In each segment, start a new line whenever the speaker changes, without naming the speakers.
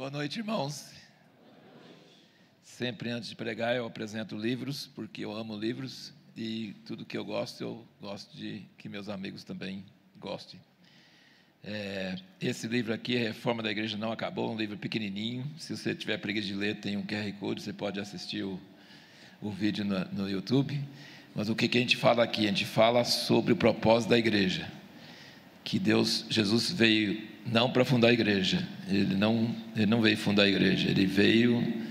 Boa noite, irmãos. Sempre antes de pregar eu apresento livros, porque eu amo livros e tudo que eu gosto de que meus amigos também gostem. Esse livro aqui, A Reforma da Igreja Não Acabou, um livro pequenininho. Se você tiver preguiça de ler, tem um QR Code, você pode assistir o vídeo no YouTube. Mas o que a gente fala aqui? A gente fala sobre o propósito da igreja, que Jesus veio não para fundar a igreja, ele não veio fundar a igreja, ele veio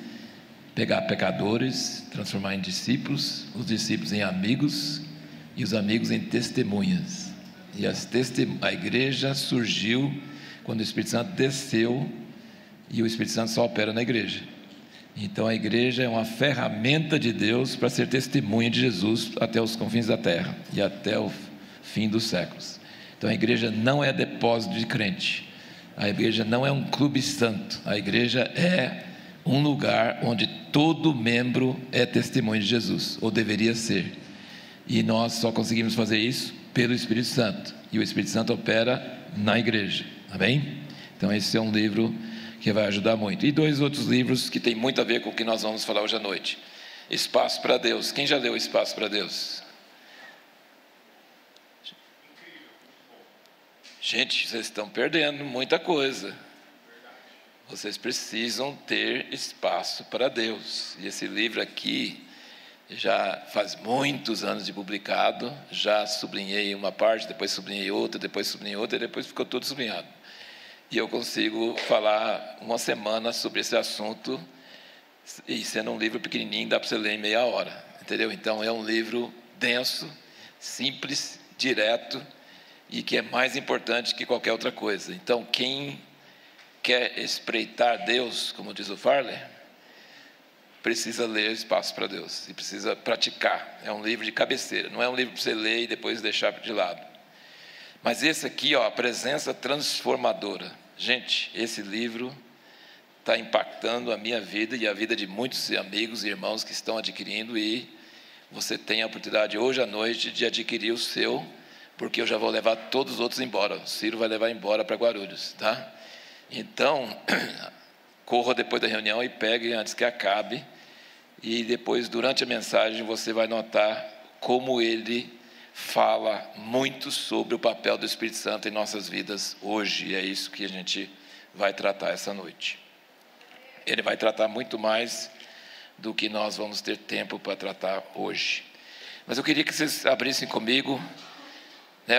pegar pecadores, transformar em discípulos, os discípulos em amigos e os amigos em testemunhas. E a igreja surgiu quando o Espírito Santo desceu, e o Espírito Santo só opera na igreja. Então a igreja é uma ferramenta de Deus para ser testemunha de Jesus até os confins da terra e até o fim dos séculos. Então a igreja não é depósito de crente, a igreja não é um clube santo, a igreja é um lugar onde todo membro é testemunha de Jesus, ou deveria ser. E nós só conseguimos fazer isso pelo Espírito Santo, e o Espírito Santo opera na igreja, amém? Então esse é um livro que vai ajudar muito. E dois outros livros que tem muito a ver com o que nós vamos falar hoje à noite. Espaço para Deus. Quem já leu Espaço para Deus? Gente, vocês estão perdendo muita coisa. Vocês precisam ter espaço para Deus. E esse livro aqui já faz muitos anos de publicado. Já sublinhei uma parte, depois sublinhei outra, e depois ficou tudo sublinhado. E eu consigo falar uma semana sobre esse assunto, e sendo um livro pequenininho, dá para você ler em meia hora, entendeu? Então é um livro denso, simples, direto, e que é mais importante que qualquer outra coisa. Então quem quer espreitar Deus, como diz o Farley, precisa ler Espaço para Deus, e precisa praticar. É um livro de cabeceira, não é um livro para você ler e depois deixar de lado. Mas esse aqui, a presença transformadora. Gente, esse livro está impactando a minha vida e a vida de muitos amigos e irmãos que estão adquirindo, e você tem a oportunidade hoje à noite de adquirir o seu, porque eu já vou levar todos os outros embora. O Ciro vai levar embora para Guarulhos, tá? Então, corra depois da reunião e pegue antes que acabe, e depois, durante a mensagem, você vai notar como ele fala muito sobre o papel do Espírito Santo em nossas vidas hoje, e é isso que a gente vai tratar essa noite. Ele vai tratar muito mais do que nós vamos ter tempo para tratar hoje. Mas eu queria que vocês abrissem comigo,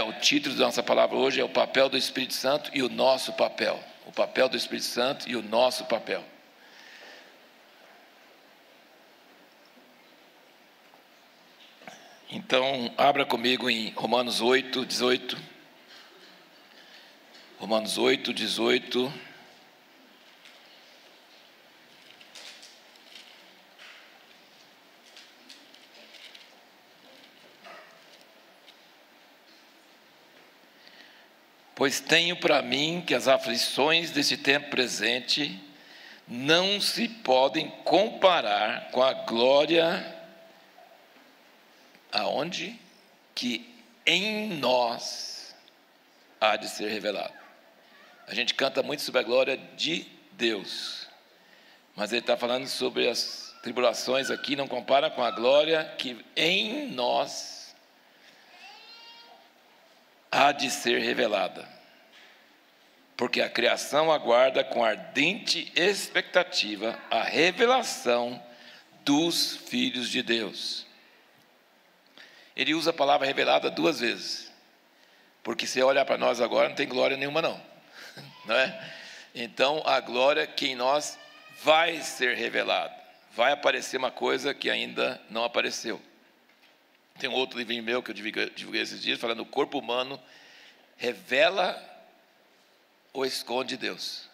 o título da nossa palavra hoje é o papel do Espírito Santo e o nosso papel. O papel do Espírito Santo e o nosso papel. Então, abra comigo em Romanos 8, 18. Romanos 8, 18. Pois tenho para mim que as aflições deste tempo presente não se podem comparar com a glória aonde que em nós há de ser revelado. A gente canta muito sobre a glória de Deus, mas ele está falando sobre as tribulações aqui, não compara com a glória que em nós há de ser revelada, porque a criação aguarda com ardente expectativa a revelação dos filhos de Deus. Ele usa a palavra revelada duas vezes, porque se olhar para nós agora não tem glória nenhuma não é? Então a glória que em nós vai ser revelada, vai aparecer uma coisa que ainda não apareceu. Tem um outro livrinho meu que eu divulguei esses dias, falando: o corpo humano revela ou esconde Deus.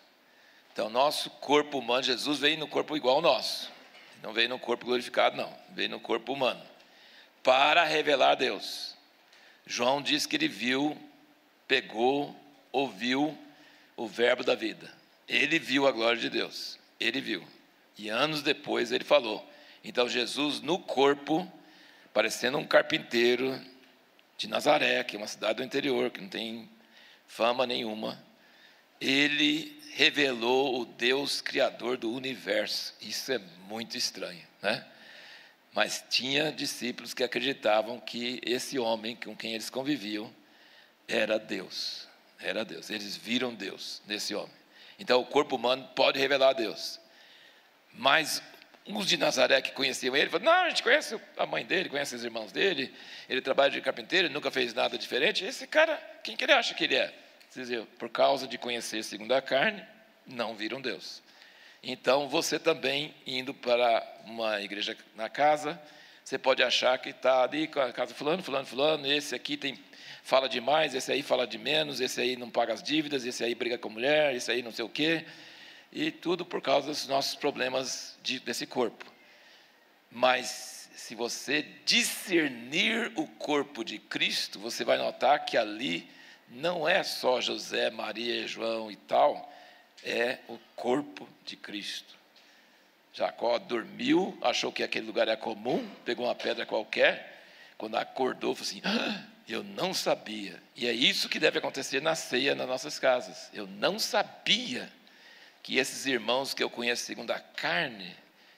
Então nosso corpo humano, Jesus veio no corpo igual ao nosso, não veio no corpo glorificado não, veio no corpo humano, para revelar a Deus. João diz que ele viu, pegou, ouviu o verbo da vida. Ele viu a glória de Deus, ele viu. E anos depois ele falou. Então Jesus no corpo, parecendo um carpinteiro de Nazaré, que é uma cidade do interior, que não tem fama nenhuma, ele revelou o Deus criador do universo. Isso é muito estranho, né? Mas tinha discípulos que acreditavam que esse homem com quem eles conviviam era Deus. Era Deus. Eles viram Deus nesse homem. Então o corpo humano pode revelar a Deus. Mas uns de Nazaré que conheciam ele, falaram, não, a gente conhece a mãe dele, conhece os irmãos dele, ele trabalha de carpinteiro, ele nunca fez nada diferente. Esse cara, quem que ele acha que ele é? Vocês viram, por causa de conhecer segundo a carne, não viram Deus. Então, você também, indo para uma igreja na casa, você pode achar que está ali com a casa fulano, esse aqui fala demais, esse aí fala de menos, esse aí não paga as dívidas, esse aí briga com a mulher, esse aí não sei o quê, e tudo por causa dos nossos problemas desse corpo. Mas, se você discernir o corpo de Cristo, você vai notar que ali não é só José, Maria, João e tal, é o corpo de Cristo. Jacó dormiu, achou que aquele lugar era comum, pegou uma pedra qualquer, quando acordou, falou assim, eu não sabia. E é isso que deve acontecer na ceia nas nossas casas. Eu não sabia que esses irmãos que eu conheço segundo a carne,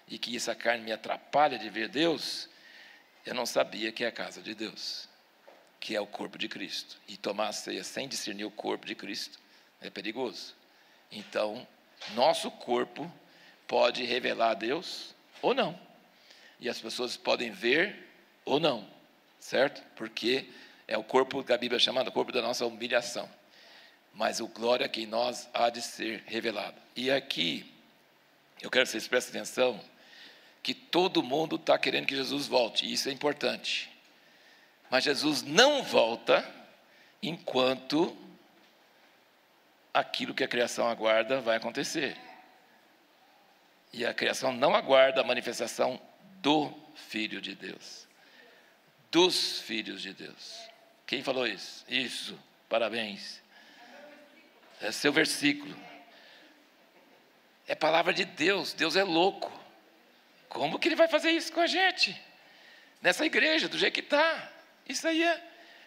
e que essa carne me atrapalha de ver Deus, eu não sabia que é a casa de Deus, que é o corpo de Cristo. E tomar a ceia sem discernir o corpo de Cristo é perigoso. Então, nosso corpo pode revelar a Deus ou não. E as pessoas podem ver ou não, certo? Porque é o corpo que a Bíblia chama de corpo da nossa humilhação. Mas o glória que em nós há de ser revelado. E aqui, eu quero que vocês prestem atenção, que todo mundo está querendo que Jesus volte, e isso é importante. Mas Jesus não volta enquanto aquilo que a criação aguarda vai acontecer. E a criação não aguarda a manifestação do Filho de Deus. Dos filhos de Deus. Quem falou isso? Isso, parabéns. É seu versículo. É palavra de Deus. Deus é louco. Como que ele vai fazer isso com a gente? Nessa igreja, do jeito que está. Isso aí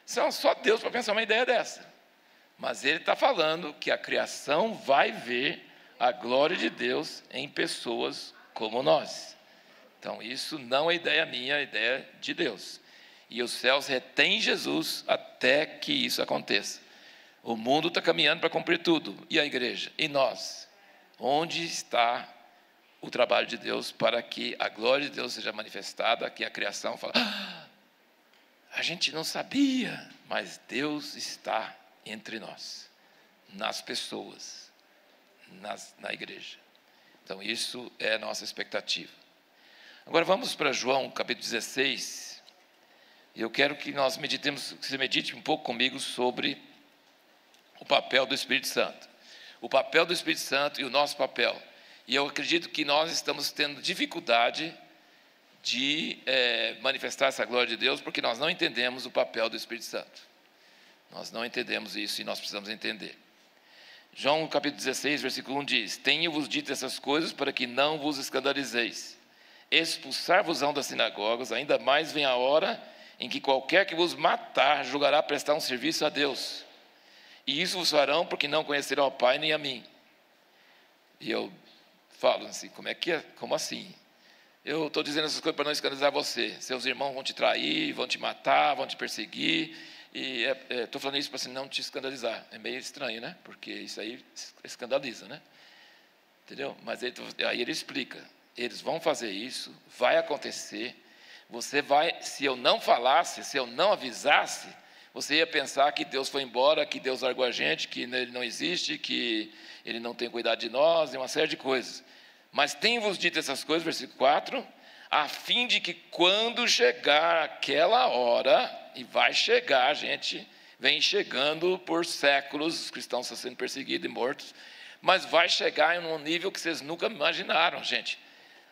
só Deus para pensar uma ideia dessa. Mas ele está falando que a criação vai ver a glória de Deus em pessoas como nós. Então, isso não é ideia minha, é ideia de Deus. E os céus retêm Jesus até que isso aconteça. O mundo está caminhando para cumprir tudo. E a igreja? E nós? Onde está o trabalho de Deus para que a glória de Deus seja manifestada, que a criação fala, a gente não sabia, mas Deus está entre nós, nas pessoas, na igreja. Então, isso é a nossa expectativa. Agora, vamos para João, capítulo 16. E eu quero que nós meditemos, que você medite um pouco comigo sobre o papel do Espírito Santo. O papel do Espírito Santo e o nosso papel. E eu acredito que nós estamos tendo dificuldade de manifestar essa glória de Deus, porque nós não entendemos o papel do Espírito Santo. Nós não entendemos isso e nós precisamos entender. João capítulo 16, versículo 1 diz, tenho-vos dito essas coisas para que não vos escandalizeis. Expulsar-vos-ão das sinagogas, ainda mais vem a hora em que qualquer que vos matar julgará prestar um serviço a Deus. E isso vos farão porque não conhecerão ao Pai nem a mim. E eu falo assim, como assim? Eu estou dizendo essas coisas para não escandalizar você. Seus irmãos vão te trair, vão te matar, vão te perseguir. E estou falando isso para assim, não te escandalizar. É meio estranho, né? Porque isso aí escandaliza, né? Entendeu? Mas aí ele explica. Eles vão fazer isso, vai acontecer. Você vai, se eu não falasse, se eu não avisasse, você ia pensar que Deus foi embora, que Deus largou a gente, que Ele não existe, que Ele não tem cuidado de nós, e uma série de coisas. Mas tenho-vos dito essas coisas, versículo 4, a fim de que quando chegar aquela hora, e vai chegar, a gente vem chegando por séculos, os cristãos estão sendo perseguidos e mortos, mas vai chegar em um nível que vocês nunca imaginaram, gente.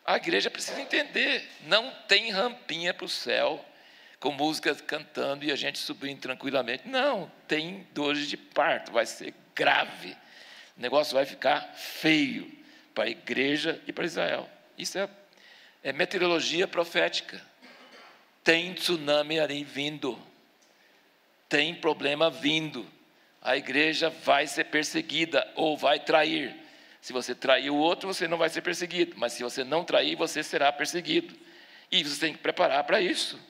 A igreja precisa entender, não tem rampinha para o céu, com música cantando e a gente subindo tranquilamente. Não, tem dores de parto, vai ser grave. O negócio vai ficar feio para a igreja e para Israel. Isso é meteorologia profética. Tem tsunami ali vindo. Tem problema vindo. a igreja vai ser perseguida ou vai trair. Se você trair o outro, você não vai ser perseguido, mas se você não trair, você será perseguido. E você tem que preparar para isso.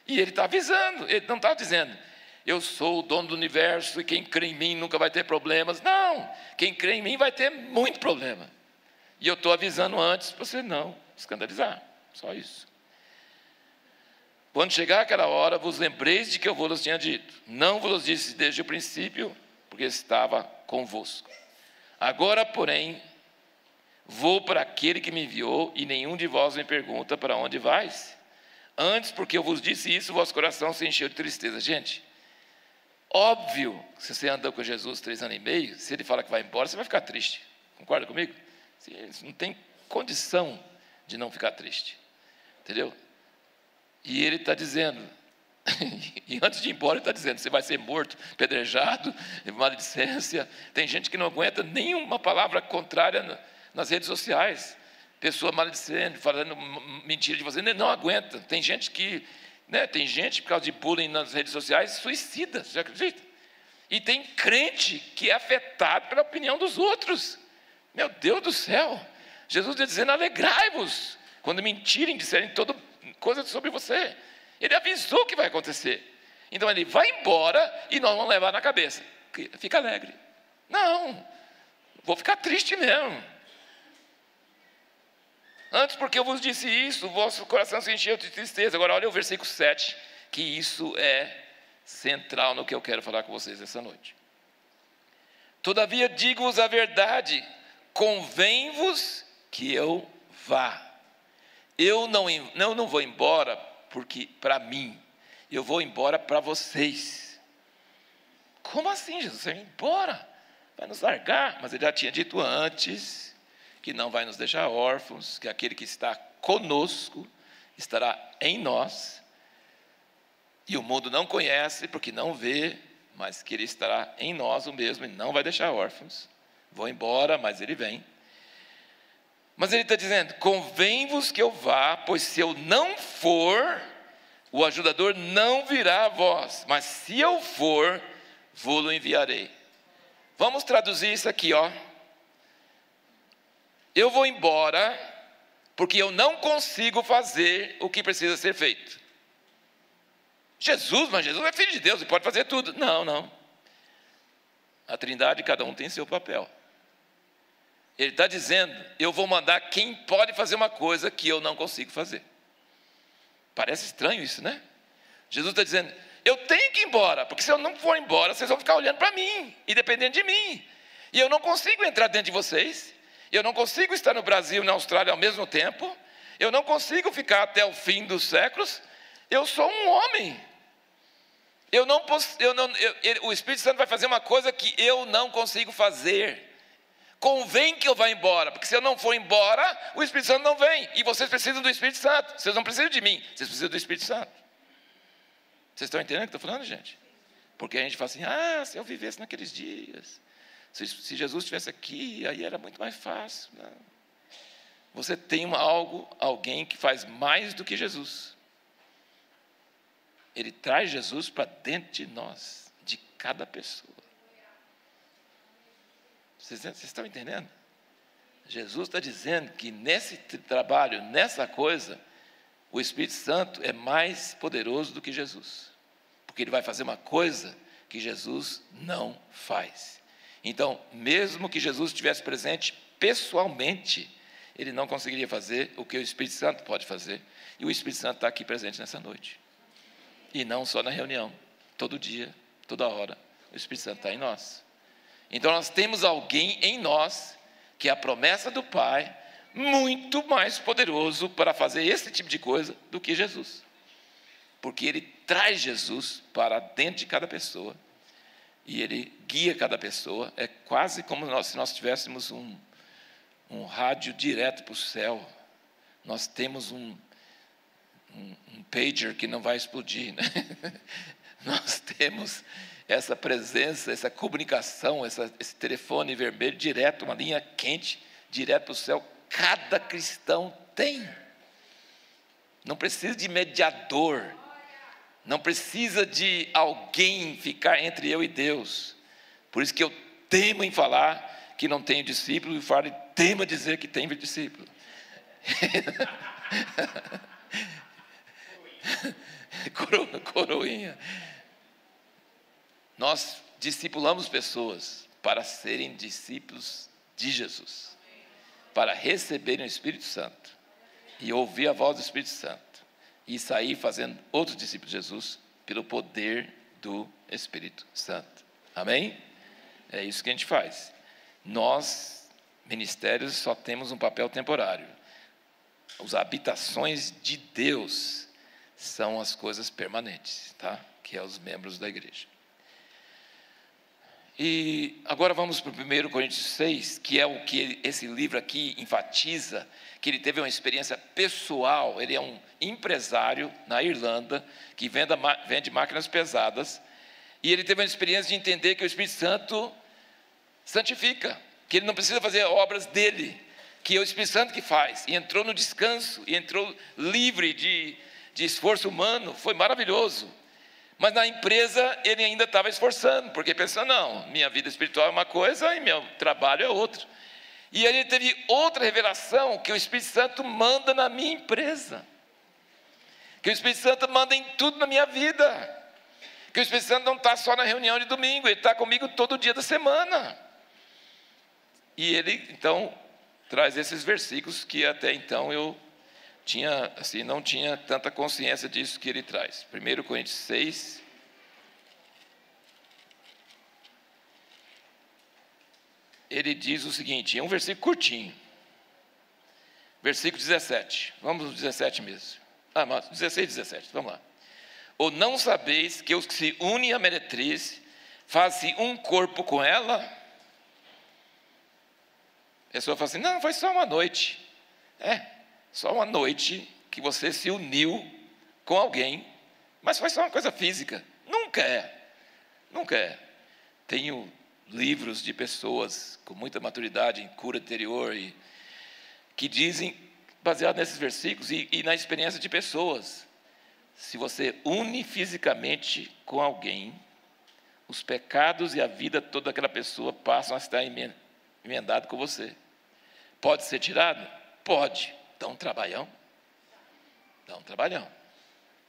E ele está avisando, ele não está dizendo, eu sou o dono do universo e quem crê em mim nunca vai ter problemas. Não, quem crê em mim vai ter muito problema. E eu estou avisando antes para você não escandalizar, só isso. Quando chegar aquela hora, vos lembreis de que eu vos tinha dito. Não vos disse desde o princípio, porque estava convosco. Agora, porém, vou para aquele que me enviou, e nenhum de vós me pergunta para onde vais. Antes, porque eu vos disse isso, vosso coração se encheu de tristeza. Gente, óbvio, se você andou com Jesus 3 anos e meio, se ele fala que vai embora, você vai ficar triste. Concorda comigo? Não tem condição de não ficar triste. Entendeu? E ele está dizendo, e antes de ir embora ele está dizendo, você vai ser morto, pedrejado, maledicência. Tem gente que não aguenta nenhuma palavra contrária nas redes sociais. Pessoa maledicendo, falando mentira de você, não aguenta. Tem gente que, tem gente por causa de bullying nas redes sociais, suicida, você acredita? E tem crente que é afetado pela opinião dos outros. Meu Deus do céu! Jesus está dizendo, alegrai-vos, quando mentirem, disserem toda coisa sobre você. Ele avisou o que vai acontecer. Então ele vai embora e nós vamos levar na cabeça. Fica alegre. Não, vou ficar triste mesmo. Antes, porque eu vos disse isso, o vosso coração se encheu de tristeza. Agora olha o versículo 7, que isso é central no que eu quero falar com vocês essa noite. Todavia digo-vos a verdade, convém-vos que eu vá. Eu não vou embora porque para mim, eu vou embora para vocês. Como assim, Jesus? Você vai embora? Vai nos largar? Mas ele já tinha dito antes que não vai nos deixar órfãos, que aquele que está conosco estará em nós. E o mundo não conhece porque não vê, mas que ele estará em nós o mesmo e não vai deixar órfãos. Vou embora, mas ele vem. Mas ele está dizendo, convém-vos que eu vá, pois se eu não for, o ajudador não virá a vós, mas se eu for, vou-lo enviarei. Vamos traduzir isso aqui, ó. Eu vou embora, porque eu não consigo fazer o que precisa ser feito. Mas Jesus é filho de Deus e pode fazer tudo. Não. A Trindade, cada um tem seu papel. Ele está dizendo, eu vou mandar quem pode fazer uma coisa que eu não consigo fazer. Parece estranho isso, né? Jesus está dizendo, eu tenho que ir embora, porque se eu não for embora, vocês vão ficar olhando para mim, e dependendo de mim. E eu não consigo entrar dentro de vocês, eu não consigo estar no Brasil e na Austrália ao mesmo tempo, eu não consigo ficar até o fim dos séculos, eu sou um homem. O Espírito Santo vai fazer uma coisa que eu não consigo fazer. Convém que eu vá embora, porque se eu não for embora, o Espírito Santo não vem. E vocês precisam do Espírito Santo. Vocês não precisam de mim, vocês precisam do Espírito Santo. Vocês estão entendendo o que eu estou falando, gente? Porque a gente fala assim, se eu vivesse naqueles dias, se Jesus estivesse aqui, aí era muito mais fácil. Não. Você tem alguém que faz mais do que Jesus. Ele traz Jesus para dentro de nós, de cada pessoa. Vocês estão entendendo? Jesus está dizendo que nesse trabalho, nessa coisa, o Espírito Santo é mais poderoso do que Jesus. Porque ele vai fazer uma coisa que Jesus não faz. Então, mesmo que Jesus estivesse presente pessoalmente, ele não conseguiria fazer o que o Espírito Santo pode fazer. E o Espírito Santo está aqui presente nessa noite. E não só na reunião, todo dia, toda hora, o Espírito Santo está em nós. Então nós temos alguém em nós, que é a promessa do Pai, muito mais poderoso para fazer esse tipo de coisa do que Jesus. Porque ele traz Jesus para dentro de cada pessoa, e ele guia cada pessoa. É quase como se nós tivéssemos um rádio direto para o céu. Nós temos um pager que não vai explodir, né? Nós temos essa presença, essa comunicação, esse telefone vermelho direto, uma linha quente, direto para o céu. Cada cristão tem. Não precisa de mediador. Não precisa de alguém ficar entre eu e Deus. Por isso que eu temo em falar que não tenho discípulo e temo dizer que tenho discípulo. Coroinha. Nós discipulamos pessoas para serem discípulos de Jesus, para receberem o Espírito Santo e ouvir a voz do Espírito Santo e sair fazendo outros discípulos de Jesus pelo poder do Espírito Santo. Amém? É isso que a gente faz. Nós, ministérios, só temos um papel temporário. As habitações de Deus são as coisas permanentes, tá? Que é os membros da igreja. E agora vamos para o 1 Coríntios 6, que é o que esse livro aqui enfatiza, que ele teve uma experiência pessoal. Ele é um empresário na Irlanda, que vende máquinas pesadas, e ele teve uma experiência de entender que o Espírito Santo santifica, que ele não precisa fazer obras dele, que é o Espírito Santo que faz, e entrou no descanso, e entrou livre de esforço humano. Foi maravilhoso. Mas na empresa ele ainda estava esforçando, porque pensou, não, minha vida espiritual é uma coisa e meu trabalho é outra. E aí ele teve outra revelação, que o Espírito Santo manda na minha empresa, que o Espírito Santo manda em tudo na minha vida, que o Espírito Santo não está só na reunião de domingo, ele está comigo todo dia da semana. E ele então traz esses versículos que até então eu não tinha tanta consciência disso que ele traz. 1 Coríntios 6. Ele diz o seguinte, é um versículo curtinho. Versículo 17. Vamos no 17 mesmo. 16 e 17, vamos lá. Ou não sabeis que os que se unem à meretriz fazem um corpo com ela? A pessoa fala assim, não, foi só uma noite. Só uma noite que você se uniu com alguém, mas foi só uma coisa física. Nunca é. Tenho livros de pessoas com muita maturidade em cura interior, que dizem, baseado nesses versículos e na experiência de pessoas, se você une fisicamente com alguém, os pecados e a vida toda daquela pessoa passam a estar emendados com você. Pode ser tirado? Pode. Dá um trabalhão.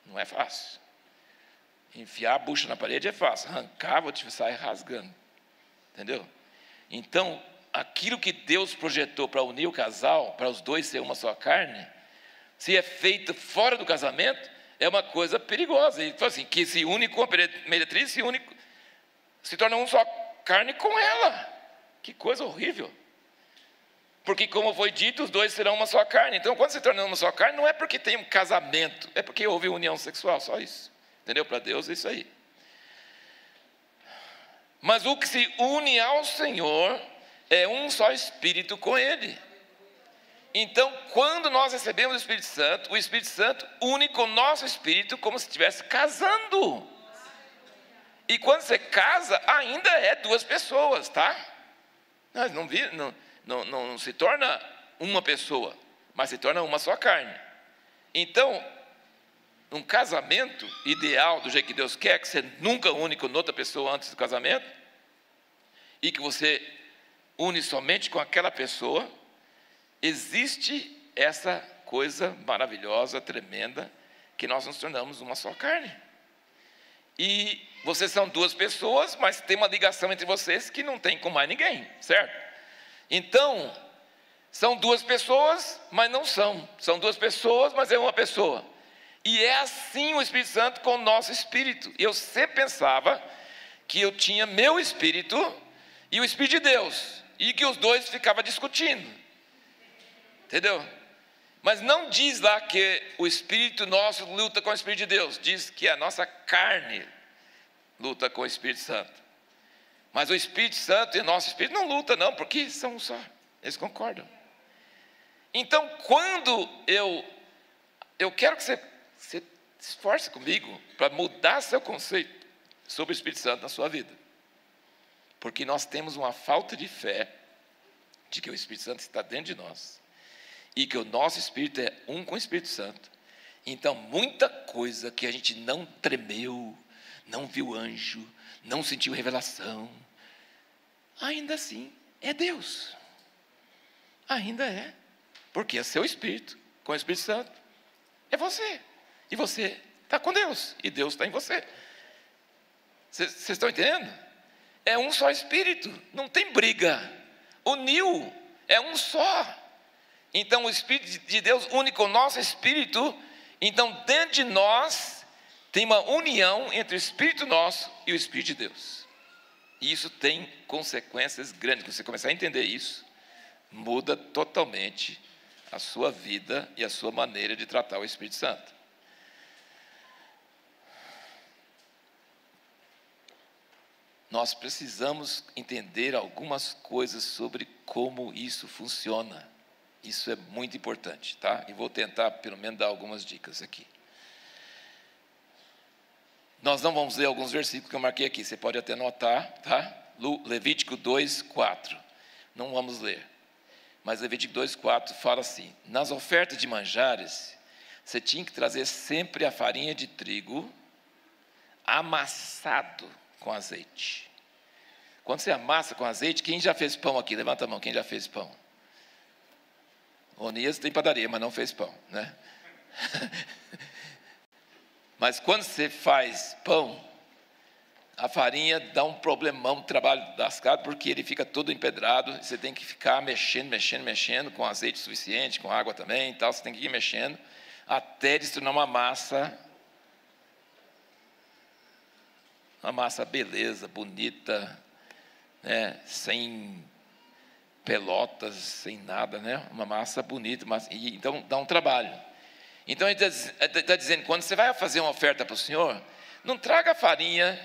Não é fácil. Enfiar a bucha na parede é fácil. Arrancar, vou te sair rasgando. Entendeu? Então, aquilo que Deus projetou para unir o casal, para os dois ser uma só carne, se é feito fora do casamento, é uma coisa perigosa. Ele fala assim, que se une com a meretriz, se torna uma só carne com ela. Que coisa horrível. Porque, como foi dito, os dois serão uma só carne. Então, quando se torna uma só carne, não é porque tem um casamento, é porque houve união sexual, só isso. Entendeu? Para Deus é isso aí. Mas o que se une ao Senhor é um só Espírito com Ele. Então, quando nós recebemos o Espírito Santo une com o nosso Espírito como se estivesse casando. E quando você casa, ainda é duas pessoas, tá? Mas não se torna uma pessoa, mas se torna uma só carne. Então, um casamento ideal, do jeito que Deus quer, que você nunca une com outra pessoa antes do casamento, e que você une somente com aquela pessoa, existe essa coisa maravilhosa, tremenda, que nós nos tornamos uma só carne. E vocês são duas pessoas, mas tem uma ligação entre vocês que não tem com mais ninguém, certo? Então, são duas pessoas, mas não são. São duas pessoas, mas é uma pessoa. E é assim o Espírito Santo com o nosso espírito. Eu sempre pensava que eu tinha meu espírito e o Espírito de Deus, e que os dois ficavam discutindo. Entendeu? Mas não diz lá que o Espírito nosso luta com o Espírito de Deus. Diz que a nossa carne luta com o Espírito Santo. Mas o Espírito Santo e o nosso Espírito não lutam, não, porque são um só. Eles concordam. Então, quando eu quero que você se esforce comigo para mudar seu conceito sobre o Espírito Santo na sua vida. Porque nós temos uma falta de fé de que o Espírito Santo está dentro de nós. E que o nosso Espírito é um com o Espírito Santo. Então, muita coisa que a gente não tremeu, não viu anjo, não sentiu revelação, ainda assim é Deus. Ainda é. Porque é seu Espírito, com o Espírito Santo. É você. E você está com Deus. E Deus está em você. Vocês estão entendendo? É um só Espírito. Não tem briga. Uniu. É um só. Então o Espírito de Deus une com o nosso Espírito. Então dentro de nós tem uma união entre o Espírito nosso e o Espírito de Deus. E isso tem consequências grandes. Quando você começar a entender isso, muda totalmente a sua vida e a sua maneira de tratar o Espírito Santo. Nós precisamos entender algumas coisas sobre como isso funciona. Isso é muito importante, tá? E vou tentar, pelo menos, dar algumas dicas aqui. Nós não vamos ler alguns versículos que eu marquei aqui. Você pode até anotar, tá? Levítico 2:4. Não vamos ler. Mas Levítico 2:4 fala assim: nas ofertas de manjares, você tinha que trazer sempre a farinha de trigo amassado com azeite. Quando você amassa com azeite, quem já fez pão aqui? Levanta a mão, quem já fez pão? Onias tem padaria, mas não fez pão, né? Mas quando você faz pão, a farinha dá um problemão, trabalho lascado, porque ele fica todo empedrado, você tem que ficar mexendo, com azeite suficiente, com água também e tal, você tem que ir mexendo, até ele se tornar uma massa beleza, bonita, né? Sem pelotas, sem nada, né? Uma massa bonita, então dá um trabalho. Então ele está dizendo, quando você vai fazer uma oferta para o Senhor, não traga a farinha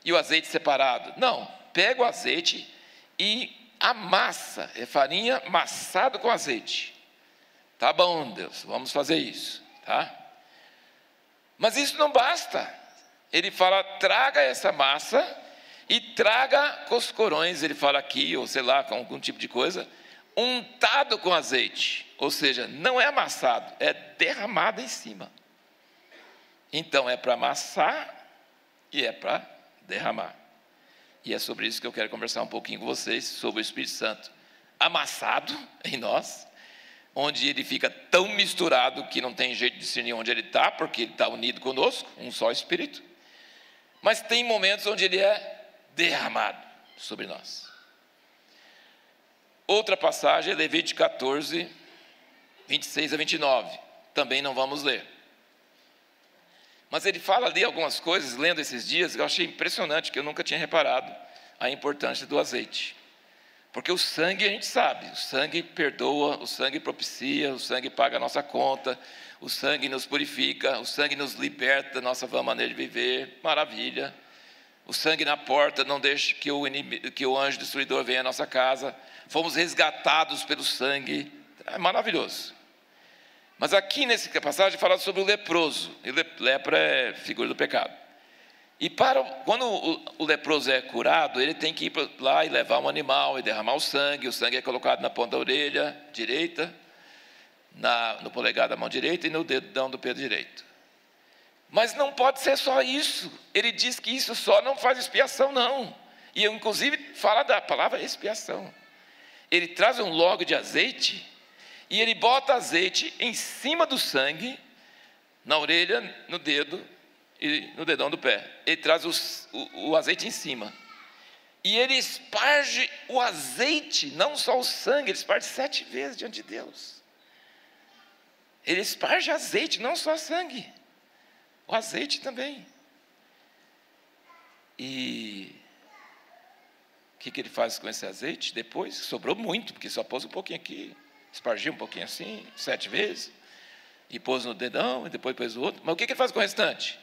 e o azeite separado. Não, pega o azeite e amassa, é farinha amassada com azeite. Tá bom, Deus, vamos fazer isso, tá? Mas isso não basta. Ele fala, traga essa massa e traga coscorões, ele fala aqui, ou sei lá, com algum tipo de coisa, untado com azeite. Ou seja, não é amassado, é derramado em cima. Então é para amassar e é para derramar. E é sobre isso que eu quero conversar um pouquinho com vocês, sobre o Espírito Santo amassado em nós, onde ele fica tão misturado que não tem jeito de discernir onde ele está, porque ele está unido conosco, um só Espírito. Mas tem momentos onde ele é derramado sobre nós. Outra passagem é Levítico 14, 26 a 29. Também não vamos ler. Mas ele fala ali algumas coisas, lendo esses dias, que eu achei impressionante, que eu nunca tinha reparado a importância do azeite. Porque o sangue a gente sabe, o sangue perdoa, o sangue propicia, o sangue paga a nossa conta, o sangue nos purifica, o sangue nos liberta da nossa vã maneira de viver, maravilha. O sangue na porta não deixa que o anjo destruidor venha à nossa casa. Fomos resgatados pelo sangue, é maravilhoso. Mas aqui nessa passagem fala sobre o leproso, e lepra é figura do pecado. E quando o leproso é curado, ele tem que ir lá e levar um animal e derramar o sangue é colocado na ponta da orelha direita, no polegar da mão direita e no dedão do pé direito. Mas não pode ser só isso. Ele diz que isso só não faz expiação, não. E eu, inclusive, fala da palavra expiação. Ele traz um log de azeite e ele bota azeite em cima do sangue, na orelha, no dedo e no dedão do pé. Ele traz o azeite em cima. E ele esparge o azeite, não só o sangue, ele esparge 7 vezes diante de Deus. Ele esparge azeite, não só sangue. O azeite também. E o que ele faz com esse azeite? Depois, sobrou muito, porque só pôs um pouquinho aqui, espargiu um pouquinho assim, 7 vezes, e pôs no dedão, e depois pôs o outro. Mas o que ele faz com o restante?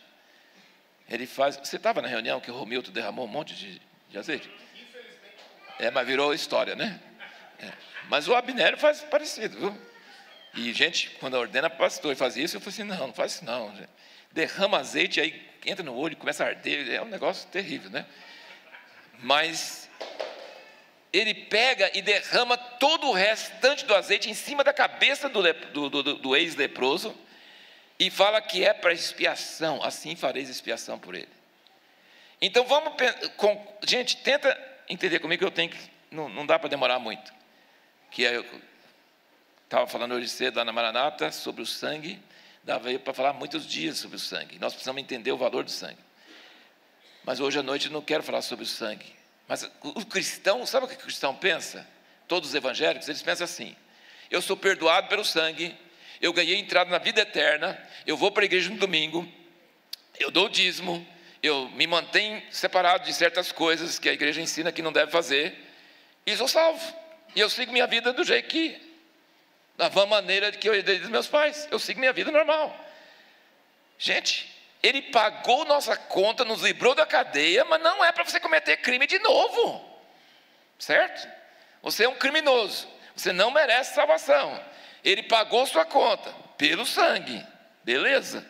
Ele faz... Você estava na reunião que o Romildo derramou um monte de azeite? Mas virou história, né? Mas o Abnério faz parecido, viu? E, gente, quando ordena pastor e faz isso, eu falei assim, não faz isso não, gente. Derrama azeite, aí entra no olho, começa a arder, é um negócio terrível, né? Mas ele pega e derrama todo o restante do azeite em cima da cabeça do ex-leproso e fala que é para expiação, assim fareis expiação por ele. Então gente, tenta entender comigo que eu tenho que, não dá para demorar muito. Que eu estava falando hoje cedo lá na Maranata sobre o sangue, dava para falar muitos dias sobre o sangue. Nós precisamos entender o valor do sangue. Mas hoje à noite eu não quero falar sobre o sangue. Mas o cristão, sabe o que o cristão pensa? Todos os evangélicos, eles pensam assim: eu sou perdoado pelo sangue, eu ganhei entrada na vida eterna, eu vou para a igreja no domingo, eu dou o dízimo, eu me mantenho separado de certas coisas que a igreja ensina que não deve fazer, e sou salvo. E eu sigo minha vida do jeito que, da maneira que eu herdei dos meus pais. Eu sigo minha vida normal. Gente, ele pagou nossa conta, nos livrou da cadeia, mas não é para você cometer crime de novo. Certo? Você é um criminoso. Você não merece salvação. Ele pagou sua conta pelo sangue. Beleza?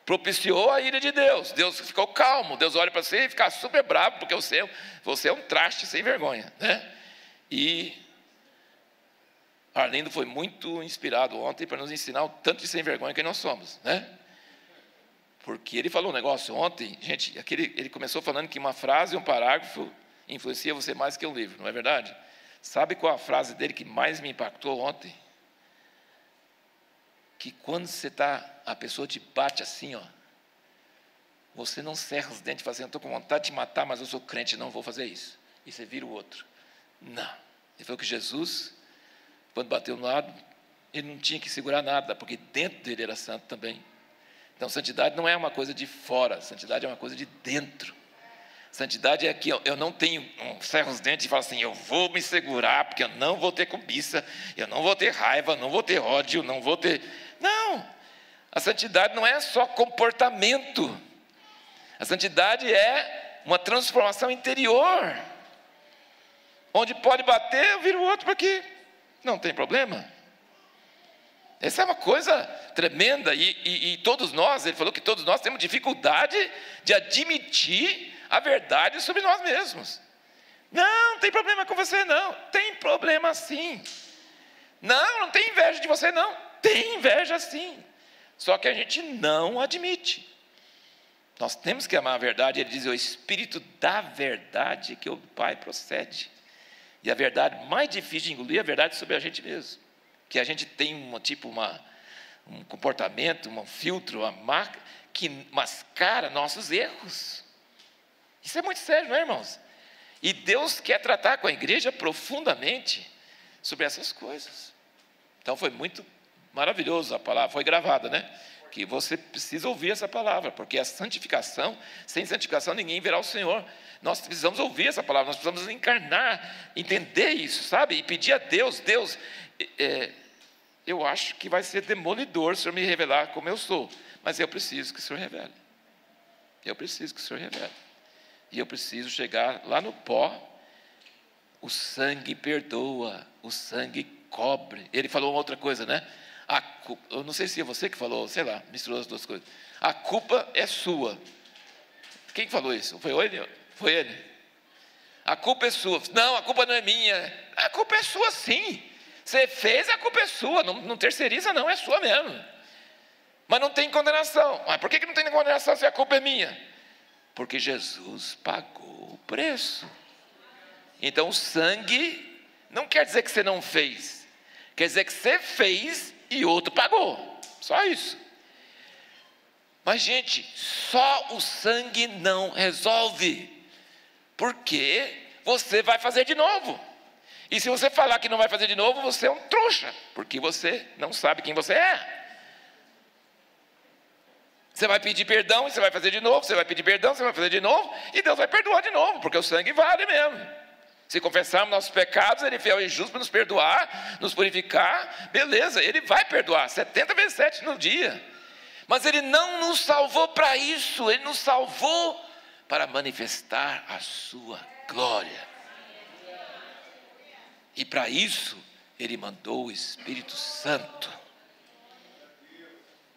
Propiciou a ira de Deus. Deus ficou calmo. Deus olha para você e fica super bravo, porque você é um traste sem vergonha, né? E Arlindo foi muito inspirado ontem para nos ensinar o tanto de sem vergonha que nós somos, né? Porque ele falou um negócio ontem, gente, ele começou falando que uma frase, um parágrafo, influencia você mais que um livro, não é verdade? Sabe qual a frase dele que mais me impactou ontem? Que quando a pessoa te bate assim, ó, você não cerra os dentes fazendo, estou com vontade de te matar, mas eu sou crente, não vou fazer isso. E você vira o outro. Não. Ele falou que Jesus, quando bateu no lado, ele não tinha que segurar nada, porque dentro dele era santo também. Então, santidade não é uma coisa de fora, santidade é uma coisa de dentro. Santidade é que eu não tenho cerro os dentes e falo assim, eu vou me segurar, porque eu não vou ter cobiça, eu não vou ter raiva, não vou ter ódio, não vou ter... Não! A santidade não é só comportamento. A santidade é uma transformação interior. Onde pode bater, eu viro o outro para aqui. Não tem problema. Essa é uma coisa tremenda. E todos nós, ele falou que todos nós temos dificuldade de admitir a verdade sobre nós mesmos. Não tem problema com você não. Tem problema sim. Não tem inveja de você não. Tem inveja sim. Só que a gente não admite. Nós temos que amar a verdade. Ele diz, o Espírito da verdade que o Pai procede. E a verdade mais difícil de engolir é a verdade sobre a gente mesmo. Que a gente tem um comportamento, um filtro, uma marca que mascara nossos erros. Isso é muito sério, não é, irmãos? E Deus quer tratar com a igreja profundamente sobre essas coisas. Então foi muito maravilhoso a palavra, foi gravada, né? Que você precisa ouvir essa palavra, porque a santificação, sem santificação ninguém verá o Senhor. Nós precisamos ouvir essa palavra, nós precisamos encarnar, entender isso, sabe? E pedir a Deus, eu acho que vai ser demolidor o Senhor me revelar como eu sou, mas eu preciso que o Senhor revele. Eu preciso que o Senhor revele. E eu preciso chegar lá no pó. O sangue perdoa, o sangue cobre. Ele falou uma outra coisa, né? Eu não sei se é você que falou, sei lá, misturou as duas coisas. A culpa é sua. Quem falou isso? Foi ele? Foi ele. A culpa é sua. Não, a culpa não é minha. A culpa é sua sim. Você fez, a culpa é sua. Não terceiriza não, é sua mesmo. Mas não tem condenação. Mas por que não tem condenação se a culpa é minha? Porque Jesus pagou o preço. Então o sangue não quer dizer que você não fez. Quer dizer que você fez e outro pagou. Só isso. Mas, gente, só o sangue não resolve. Porque você vai fazer de novo. E se você falar que não vai fazer de novo, você é um trouxa. Porque você não sabe quem você é. Você vai pedir perdão e você vai fazer de novo. Você vai pedir perdão, você vai fazer de novo. E Deus vai perdoar de novo. Porque o sangue vale mesmo. Se confessarmos nossos pecados, Ele é fiel e justo para nos perdoar, nos purificar. Beleza, Ele vai perdoar 70 vezes 7 no dia. Mas Ele não nos salvou para isso. Ele nos salvou para manifestar a sua glória. E para isso, Ele mandou o Espírito Santo.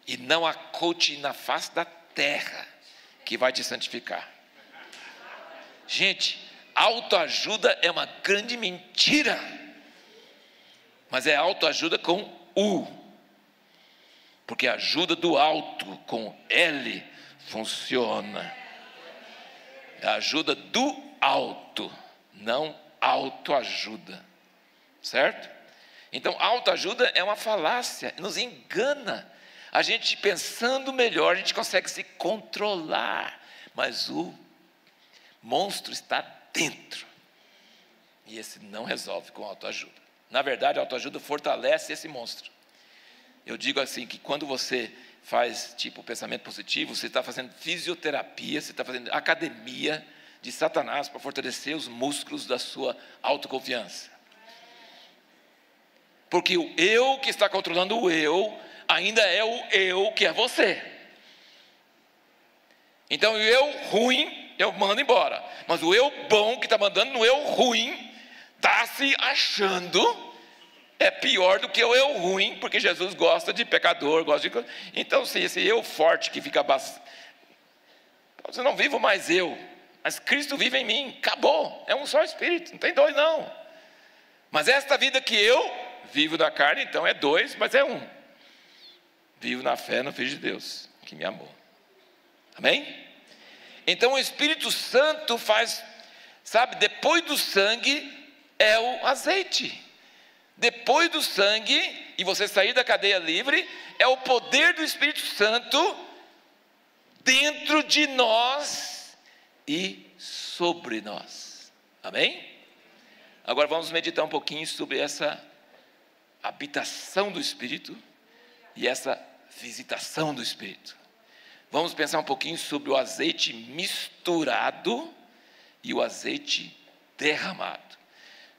E não há coach na face da terra que vai te santificar. Gente, autoajuda é uma grande mentira. Mas é autoajuda com U. Porque a ajuda do alto com L funciona. É a ajuda do alto. não autoajuda, certo? Então, autoajuda é uma falácia, nos engana. A gente pensando melhor, a gente consegue se controlar, mas o monstro está dentro, e esse não resolve com autoajuda. Na verdade, a autoajuda fortalece esse monstro. Eu digo assim, que quando você faz tipo pensamento positivo, você está fazendo fisioterapia, você está fazendo academia de Satanás para fortalecer os músculos da sua autoconfiança. Porque o eu que está controlando o eu, ainda é o eu que é você. Então o eu ruim, eu mando embora. Mas o eu bom que está mandando no eu ruim, está se achando, é pior do que o eu ruim, porque Jesus gosta de pecador, gosta de... Então, se esse eu forte que fica... Eu não vivo mais eu, mas Cristo vive em mim, acabou, é um só Espírito, não tem dois não. Mas esta vida que eu vivo da carne, então é dois, mas é um. Vivo na fé no Filho de Deus, que me amou. Amém? Então o Espírito Santo faz, sabe, depois do sangue é o azeite. Depois do sangue, e você sair da cadeia livre, é o poder do Espírito Santo dentro de nós e sobre nós. Amém? Agora vamos meditar um pouquinho sobre essa habitação do Espírito e essa visitação do Espírito. Vamos pensar um pouquinho sobre o azeite misturado e o azeite derramado.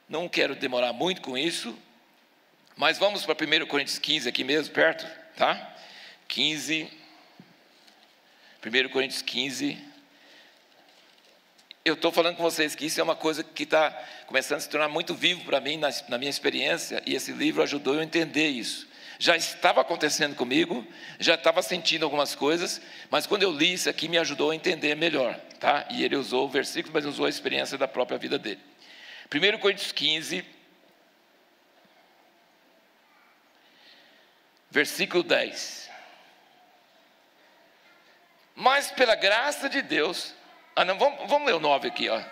Não quero demorar muito com isso, mas vamos para 1 Coríntios 15, aqui mesmo, perto, tá? 15, 1 Coríntios 15. Eu estou falando com vocês que isso é uma coisa que está começando a se tornar muito vivo para mim, na minha experiência, e esse livro ajudou eu a entender isso. Já estava acontecendo comigo, já estava sentindo algumas coisas, mas quando eu li isso aqui me ajudou a entender melhor, tá? E ele usou o versículo, mas usou a experiência da própria vida dele. 1 Coríntios 15, versículo 10. Mas pela graça de Deus... vamos ler o 9 aqui, ó.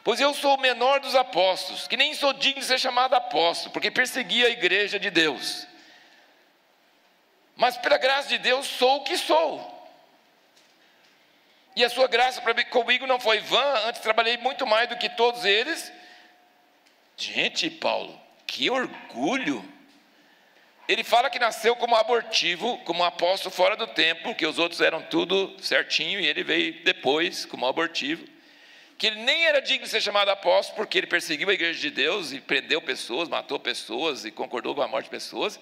Pois eu sou o menor dos apóstolos, que nem sou digno de ser chamado apóstolo, porque persegui a igreja de Deus. Mas pela graça de Deus sou o que sou. E a sua graça comigo não foi vã, antes trabalhei muito mais do que todos eles. Gente, Paulo, que orgulho! Ele fala que nasceu como abortivo, como apóstolo fora do tempo, que os outros eram tudo certinho, e ele veio depois como abortivo. Que ele nem era digno de ser chamado apóstolo, porque ele perseguiu a igreja de Deus, e prendeu pessoas, matou pessoas, e concordou com a morte de pessoas.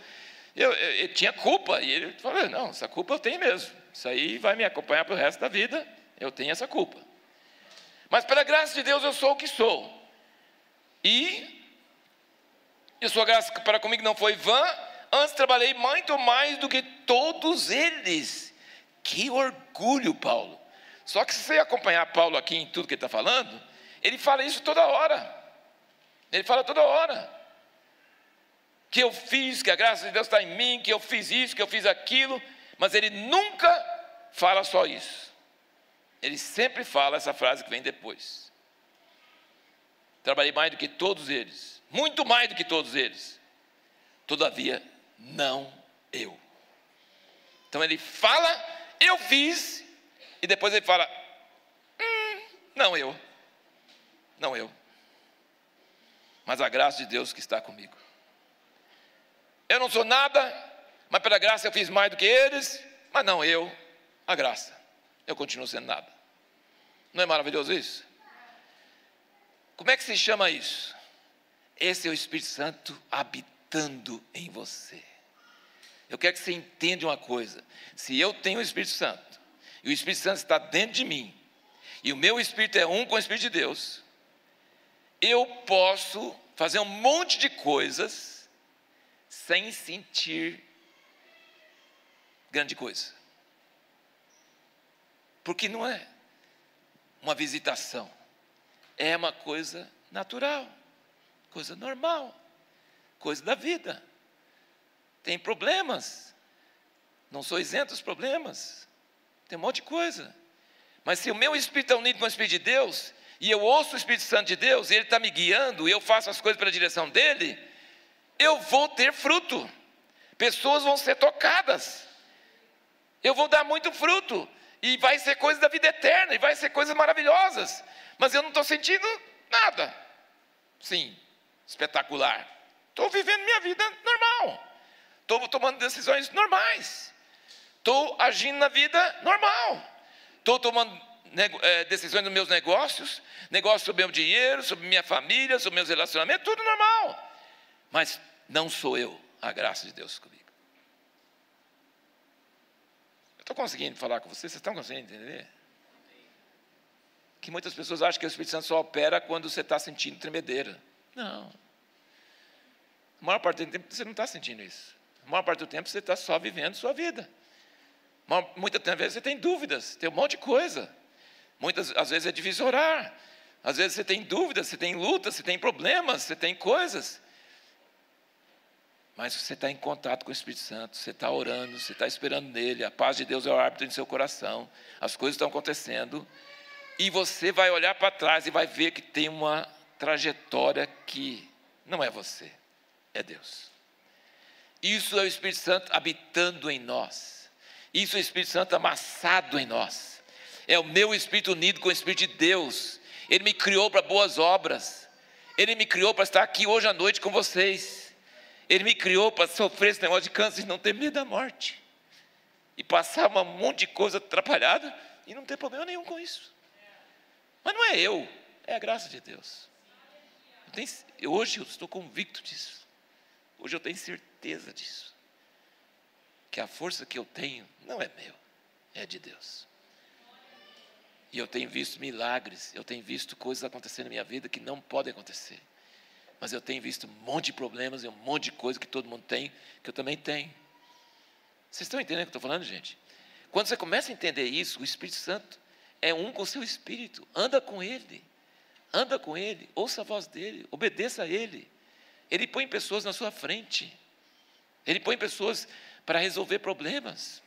Ele tinha culpa, e ele falou, não, essa culpa eu tenho mesmo. Isso aí vai me acompanhar para o resto da vida, eu tenho essa culpa. Mas pela graça de Deus eu sou o que sou. E a sua graça para comigo não foi vã, antes trabalhei muito mais do que todos eles. Que orgulho, Paulo. Só que se você acompanhar Paulo aqui em tudo que ele está falando, ele fala isso toda hora. Ele fala toda hora. Que eu fiz, que a graça de Deus está em mim, que eu fiz isso, que eu fiz aquilo. Mas ele nunca fala só isso. Ele sempre fala essa frase que vem depois. Trabalhei mais do que todos eles. Muito mais do que todos eles. Todavia, não eu. Então ele fala, eu fiz, e depois ele fala, não eu. Não eu. Mas a graça de Deus que está comigo. Eu não sou nada, mas pela graça eu fiz mais do que eles, mas não eu, a graça. Eu continuo sendo nada. Não é maravilhoso isso? Como é que se chama isso? Esse é o Espírito Santo habitando em você. Eu quero que você entenda uma coisa. Se eu tenho o Espírito Santo, e o Espírito Santo está dentro de mim, e o meu Espírito é um com o Espírito de Deus, eu posso fazer um monte de coisas sem sentir grande coisa. Porque não é uma visitação, é uma coisa natural, coisa normal, coisa da vida. Tem problemas, não sou isento dos problemas, tem um monte de coisa. Mas se o meu espírito é unido com o Espírito de Deus, e eu ouço o Espírito Santo de Deus, e Ele está me guiando, e eu faço as coisas pela direção dEle, eu vou ter fruto. Pessoas vão ser tocadas. Eu vou dar muito fruto. E vai ser coisa da vida eterna, e vai ser coisas maravilhosas. Mas eu não estou sentindo nada. Sim, espetacular. Estou vivendo minha vida normal. Estou tomando decisões normais. Estou agindo na vida normal. Estou tomando decisões nos meus negócios sobre meu dinheiro, sobre minha família, sobre meus relacionamentos, tudo normal. Mas não sou eu, a graça de Deus comigo. Eu estou conseguindo falar com vocês estão conseguindo entender? Que muitas pessoas acham que o Espírito Santo só opera quando você está sentindo tremedeira. Não. A maior parte do tempo você não está sentindo isso. A maior parte do tempo você está só vivendo sua vida. Muitas vezes você tem dúvidas, tem um monte de coisa. Às vezes é difícil orar. Às vezes você tem dúvidas, você tem lutas, você tem problemas, você tem coisas. Mas você está em contato com o Espírito Santo, você está orando, você está esperando nele, a paz de Deus é o árbitro em seu coração, as coisas estão acontecendo, e você vai olhar para trás e vai ver que tem uma trajetória que não é você, é Deus. Isso é o Espírito Santo habitando em nós, isso é o Espírito Santo amassado em nós, é o meu Espírito unido com o Espírito de Deus. Ele me criou para boas obras, Ele me criou para estar aqui hoje à noite com vocês. Ele me criou para sofrer esse negócio de câncer e não ter medo da morte. E passar um monte de coisa atrapalhada e não ter problema nenhum com isso. Mas não é eu, é a graça de Deus. Hoje eu estou convicto disso. Hoje eu tenho certeza disso. Que a força que eu tenho não é meu, é de Deus. E eu tenho visto milagres, eu tenho visto coisas acontecendo na minha vida que não podem acontecer. Mas eu tenho visto um monte de problemas e um monte de coisa que todo mundo tem, que eu também tenho. Vocês estão entendendo o que eu estou falando, gente? Quando você começa a entender isso, o Espírito Santo é um com o seu Espírito. Anda com Ele, ouça a voz dEle, obedeça a Ele. Ele põe pessoas na sua frente. Ele põe pessoas para resolver problemas.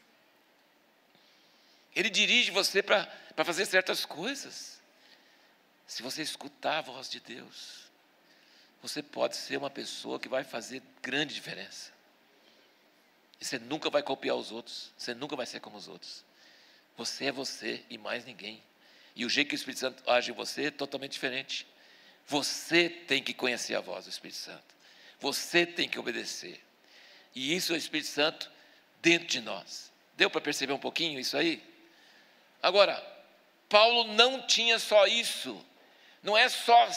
Ele dirige você para fazer certas coisas. Se você escutar a voz de Deus, você pode ser uma pessoa que vai fazer grande diferença. E você nunca vai copiar os outros. Você nunca vai ser como os outros. Você é você e mais ninguém. E o jeito que o Espírito Santo age em você é totalmente diferente. Você tem que conhecer a voz do Espírito Santo. Você tem que obedecer. E isso é o Espírito Santo dentro de nós. Deu para perceber um pouquinho isso aí? Agora, Paulo não tinha só isso. Não é só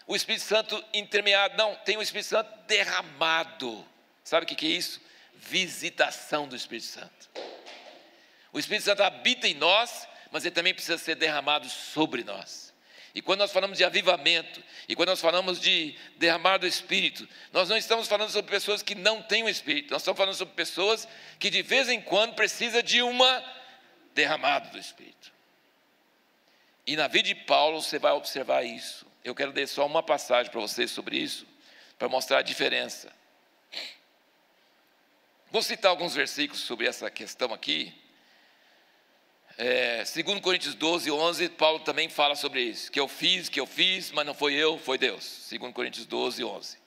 o Espírito Santo intermeado, não, tem o Espírito Santo derramado. Sabe o que é isso? Visitação do Espírito Santo. O Espírito Santo habita em nós, mas ele também precisa ser derramado sobre nós. E quando nós falamos de avivamento, e quando nós falamos de derramar do Espírito, nós não estamos falando sobre pessoas que não têm o Espírito, nós estamos falando sobre pessoas que de vez em quando precisam de uma derramada do Espírito. E na vida de Paulo você vai observar isso. Eu quero ler só uma passagem para vocês sobre isso, para mostrar a diferença. Vou citar alguns versículos sobre essa questão aqui. 2 Coríntios 12, 11, Paulo também fala sobre isso. Que eu fiz, mas não foi eu, foi Deus. 2 Coríntios 12, 11.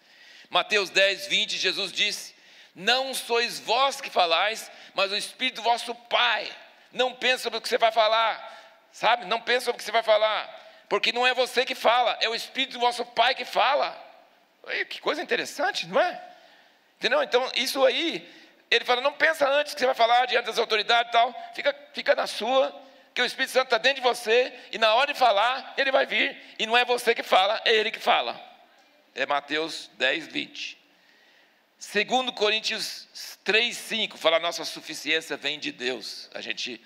Mateus 10, 20, Jesus disse: não sois vós que falais, mas o Espírito do vosso Pai. Não pensa sobre o que você vai falar, sabe? Não pensa sobre o que você vai falar. Porque não é você que fala, é o Espírito do vosso Pai que fala. Que coisa interessante, não é? Entendeu? Então, isso aí, ele fala, não pensa antes que você vai falar diante das autoridades e tal. Fica na sua, que o Espírito Santo está dentro de você, e na hora de falar, ele vai vir. E não é você que fala, é ele que fala. É Mateus 10, 20. 2 Coríntios 3, 5, fala, nossa suficiência vem de Deus. A gente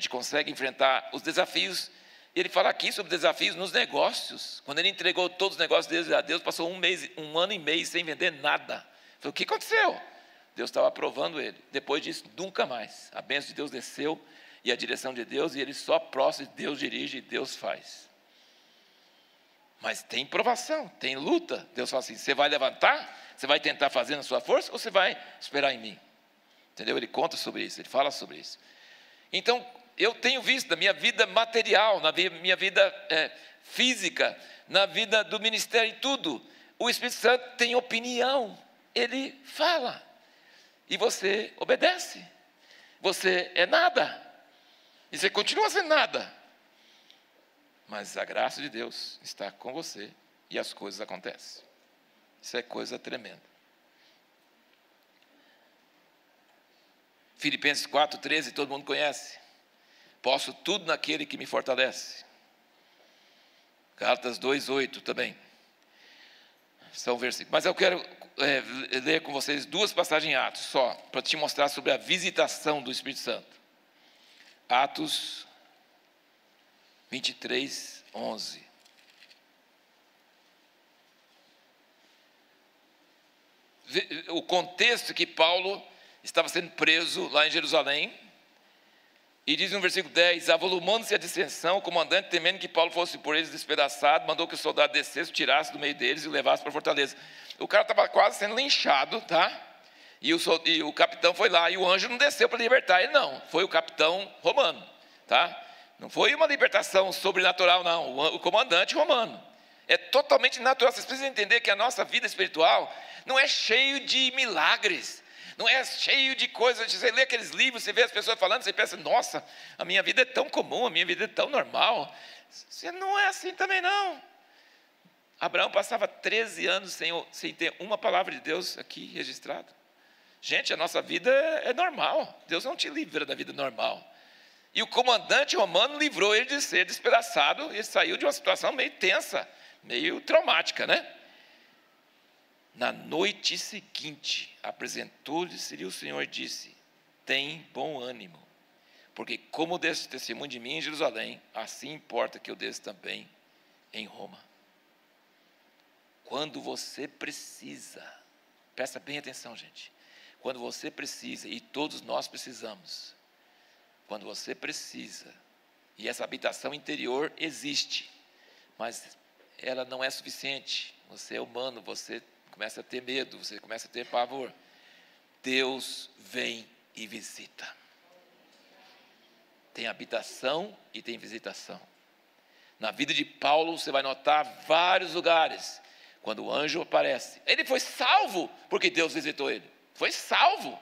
consegue enfrentar os desafios. Ele fala aqui sobre desafios nos negócios. Quando ele entregou todos os negócios dele a Deus, passou um ano e meio sem vender nada. Falei, o que aconteceu? Deus estava aprovando ele. Depois disso, nunca mais. A bênção de Deus desceu e a direção de Deus, e ele só próximo, Deus dirige e Deus faz. Mas tem provação, tem luta. Deus fala assim, você vai levantar? Você vai tentar fazer na sua força ou você vai esperar em mim? Entendeu? Ele conta sobre isso, ele fala sobre isso. Então, eu tenho visto na minha vida material, na minha vida física, na vida do ministério e tudo, o Espírito Santo tem opinião, ele fala, e você obedece, você é nada, e você continua sendo nada, mas a graça de Deus está com você, e as coisas acontecem, isso é coisa tremenda. Filipenses 4,13, todo mundo conhece, posso tudo naquele que me fortalece. Gálatas 2,8 também, são versículos, mas eu quero ler com vocês 2 passagens em Atos, só, para te mostrar sobre a visitação do Espírito Santo. Atos 23:11. O contexto que Paulo estava sendo preso lá em Jerusalém, e diz no versículo 10, avolumando-se a dissensão, o comandante, temendo que Paulo fosse por eles despedaçado, mandou que o soldado descesse, o tirasse do meio deles e o levasse para a fortaleza. O cara estava quase sendo linchado, tá? E o capitão foi lá, e o anjo não desceu para libertar ele, não. Foi o capitão romano, tá? Não foi uma libertação sobrenatural, não. O comandante romano. É totalmente natural. Vocês precisam entender que a nossa vida espiritual não é cheio de milagres. Não é cheio de coisas. Você lê aqueles livros, você vê as pessoas falando, você pensa, nossa, a minha vida é tão comum, a minha vida é tão normal. Você não é assim também, não. Abraão passava 13 anos sem ter uma palavra de Deus aqui registrada. Gente, a nossa vida é normal. Deus não te livra da vida normal. E o comandante romano livrou ele de ser despedaçado. Ele saiu de uma situação meio tensa, meio traumática, né? Na noite seguinte, apresentou-lhe o Senhor e disse, tem bom ânimo, porque como deste testemunho de mim em Jerusalém, assim importa que eu desse também em Roma. Quando você precisa, presta bem atenção, gente, quando você precisa, e todos nós precisamos, quando você precisa, e essa habitação interior existe, mas ela não é suficiente, você é humano, você começa a ter medo, você começa a ter pavor. Deus vem e visita. Tem habitação e tem visitação. Na vida de Paulo, você vai notar vários lugares, quando o anjo aparece. Ele foi salvo, porque Deus visitou ele. Foi salvo.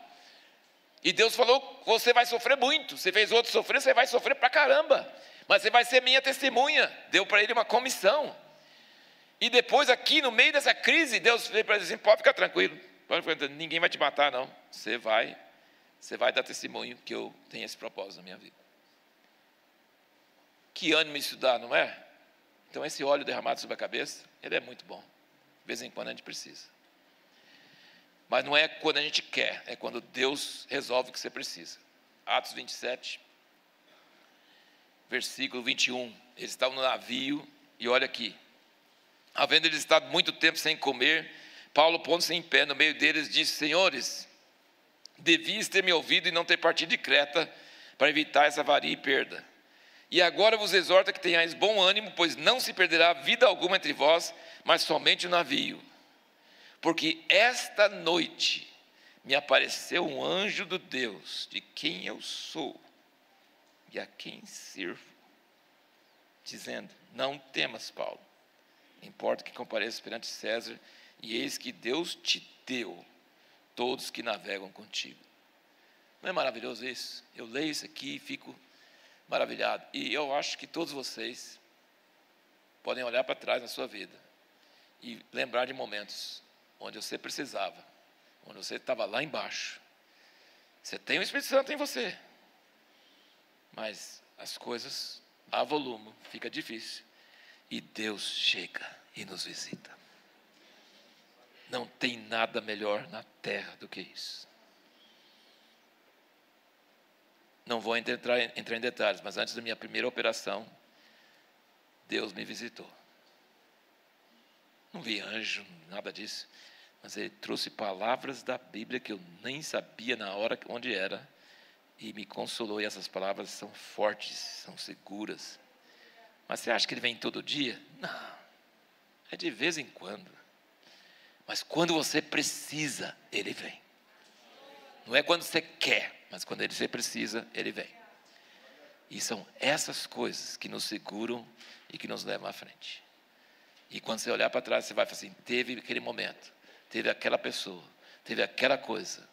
E Deus falou, você vai sofrer muito. Você fez outros sofrer, você vai sofrer pra caramba. Mas você vai ser minha testemunha. Deu para ele uma comissão. E depois aqui, no meio dessa crise, Deus veio para ele assim, pode ficar tranquilo, ninguém vai te matar não, você vai dar testemunho que eu tenho esse propósito na minha vida. Que ânimo isso dá, não é? Então esse óleo derramado sobre a cabeça, ele é muito bom, de vez em quando a gente precisa. Mas não é quando a gente quer, é quando Deus resolve o que você precisa. Atos 27, versículo 21, eles estavam no navio, e olha aqui, havendo eles estado muito tempo sem comer, Paulo, pondo-se em pé no meio deles, disse, senhores, devias ter me ouvido e não ter partido de Creta, para evitar essa avaria e perda. E agora vos exorto que tenhais bom ânimo, pois não se perderá vida alguma entre vós, mas somente o navio. Porque esta noite me apareceu um anjo do Deus, de quem eu sou e a quem sirvo, dizendo, não temas, Paulo. Importa que compareça perante César, e eis que Deus te deu todos que navegam contigo. Não é maravilhoso isso? Eu leio isso aqui e fico maravilhado. E eu acho que todos vocês podem olhar para trás na sua vida e lembrar de momentos onde você precisava, onde você estava lá embaixo. Você tem o Espírito Santo em você, mas as coisas a volume, fica difícil. E Deus chega e nos visita. Não tem nada melhor na terra do que isso. Não vou entrar em detalhes, mas antes da minha primeira operação, Deus me visitou. Não vi anjo, nada disso, mas Ele trouxe palavras da Bíblia que eu nem sabia na hora onde era, e me consolou, e essas palavras são fortes, são seguras. Mas você acha que Ele vem todo dia? Não, é de vez em quando. Mas quando você precisa, Ele vem. Não é quando você quer, mas quando você precisa, Ele vem. E são essas coisas que nos seguram e que nos levam à frente. E quando você olhar para trás, você vai falar assim, teve aquele momento, teve aquela pessoa, teve aquela coisa.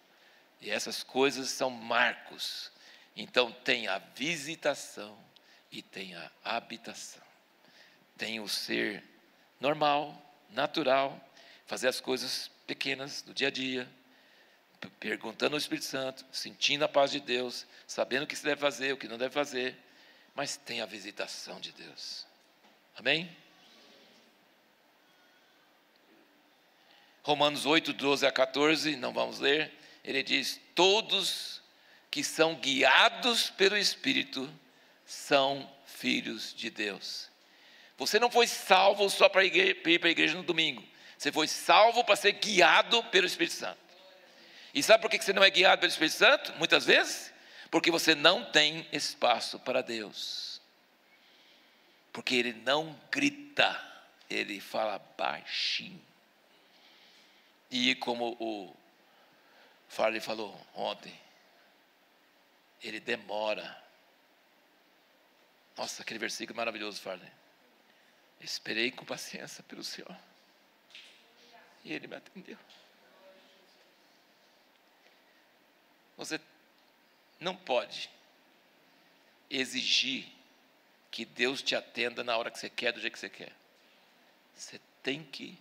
E essas coisas são marcos. Então tem a visitação e tem a habitação. Tem o ser normal, natural, fazer as coisas pequenas do dia a dia, perguntando ao Espírito Santo, sentindo a paz de Deus, sabendo o que se deve fazer, o que não deve fazer, mas tem a visitação de Deus. Amém? Romanos 8, 12 a 14, não vamos ler, ele diz, todos que são guiados pelo Espírito são filhos de Deus. Você não foi salvo só para ir para a igreja no domingo, você foi salvo para ser guiado pelo Espírito Santo. E sabe por que você não é guiado pelo Espírito Santo? Muitas vezes, porque você não tem espaço para Deus. Porque Ele não grita, Ele fala baixinho. E como o Farley falou ontem, Ele demora. Nossa, aquele versículo maravilhoso, Farley. Esperei com paciência pelo Senhor. E Ele me atendeu. Você não pode exigir que Deus te atenda na hora que você quer, do jeito que você quer. Você tem que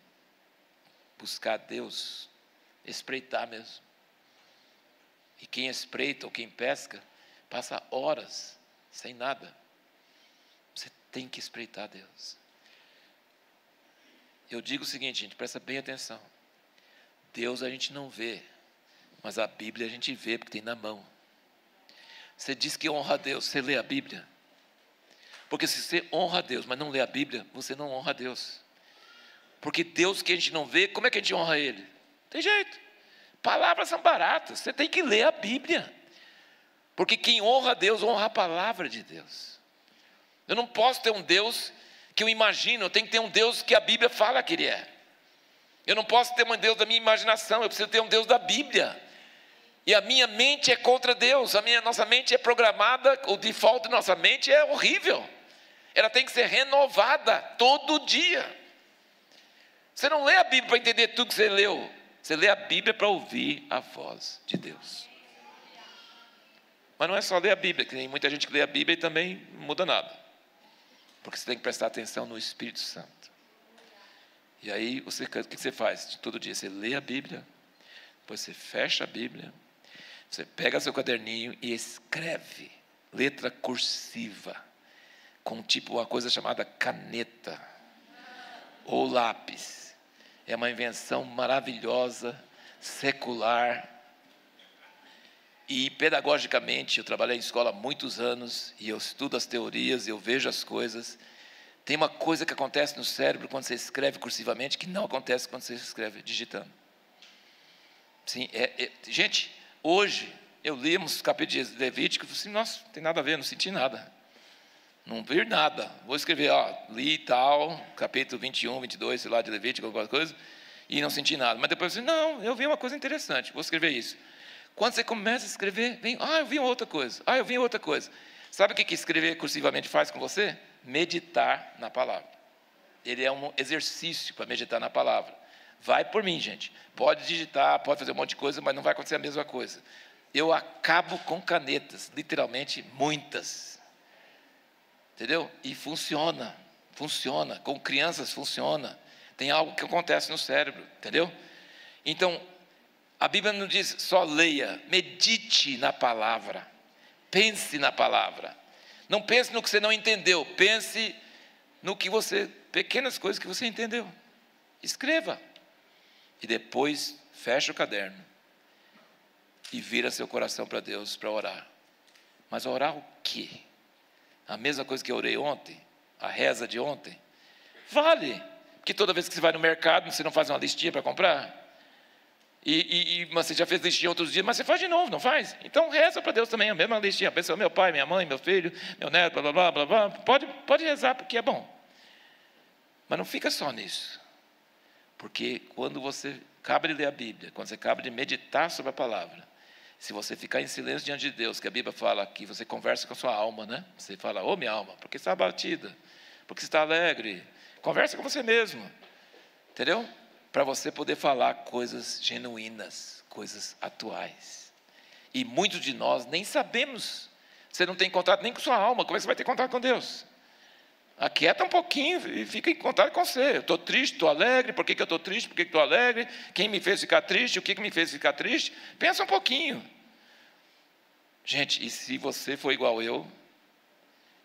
buscar Deus, espreitar mesmo. E quem espreita ou quem pesca, passa horas sem nada. Você tem que espreitar Deus. Eu digo o seguinte, gente, presta bem atenção. Deus a gente não vê, mas a Bíblia a gente vê, porque tem na mão. Você diz que honra a Deus, você lê a Bíblia. Porque se você honra a Deus, mas não lê a Bíblia, você não honra a Deus. Porque Deus que a gente não vê, como é que a gente honra Ele? Tem jeito. Palavras são baratas, você tem que ler a Bíblia. Porque quem honra a Deus, honra a palavra de Deus. Eu não posso ter um Deus que eu imagino, eu tenho que ter um Deus que a Bíblia fala que Ele é. Eu não posso ter um Deus da minha imaginação, eu preciso ter um Deus da Bíblia. E a minha mente é contra Deus, nossa mente é programada, o default da nossa mente é horrível. Ela tem que ser renovada todo dia. Você não lê a Bíblia para entender tudo que você leu. Você lê a Bíblia para ouvir a voz de Deus. Mas não é só ler a Bíblia, que tem muita gente que lê a Bíblia e também não muda nada. Porque você tem que prestar atenção no Espírito Santo. E aí, o que você faz? Todo dia você lê a Bíblia, depois você fecha a Bíblia, você pega seu caderninho e escreve, letra cursiva, com tipo uma coisa chamada caneta, ou lápis. É uma invenção maravilhosa, secular, e pedagogicamente, eu trabalhei em escola há muitos anos, e eu estudo as teorias, eu vejo as coisas. Tem uma coisa que acontece no cérebro quando você escreve cursivamente, que não acontece quando você escreve digitando. Sim, gente, hoje, eu li uns capítulos de Levítico, e falei assim, nossa, não tem nada a ver, não senti nada. Não vi nada. Vou escrever, li tal, capítulo 21, 22, sei lá, de Levítico, alguma coisa, e não senti nada. Mas depois eu falei, não, eu vi uma coisa interessante, vou escrever isso. Quando você começa a escrever, vem, eu vi outra coisa, eu vi outra coisa. Sabe o que escrever cursivamente faz com você? Meditar na palavra. Ele é um exercício para meditar na palavra. Vai por mim, gente. Pode digitar, pode fazer um monte de coisa, mas não vai acontecer a mesma coisa. Eu acabo com canetas, literalmente muitas. Entendeu? E funciona. Com crianças funciona. Tem algo que acontece no cérebro, entendeu? Então, a Bíblia não diz só leia, medite na palavra. Pense na palavra. Não pense no que você não entendeu, pense no que pequenas coisas que você entendeu. Escreva. E depois fecha o caderno e vira seu coração para Deus para orar. Mas orar o quê? A mesma coisa que eu orei ontem, a reza de ontem? Vale, porque toda vez que você vai no mercado, você não faz uma listinha para comprar? Mas você já fez listinha outros dias, mas você faz de novo, não faz? Então reza para Deus também, a mesma listinha. Pensa, meu pai, minha mãe, meu filho, meu neto, blá, blá, blá, blá. Pode rezar, porque é bom. Mas não fica só nisso. Porque quando você acaba de ler a Bíblia, quando você acaba de meditar sobre a palavra, Se você ficar em silêncio diante de Deus, que a Bíblia fala que você conversa com a sua alma, né? Você fala, ô minha alma, por que você está abatida? Por que você está alegre? Conversa com você mesmo, entendeu? Para você poder falar coisas genuínas, coisas atuais. E muitos de nós nem sabemos. Você não tem contato nem com sua alma, como é que você vai ter contato com Deus? Aquieta um pouquinho e fica em contato com você. Eu estou triste, estou alegre, por que eu estou triste, por que estou alegre? Quem me fez ficar triste, o que me fez ficar triste? Pensa um pouquinho. Gente, e se você for igual eu,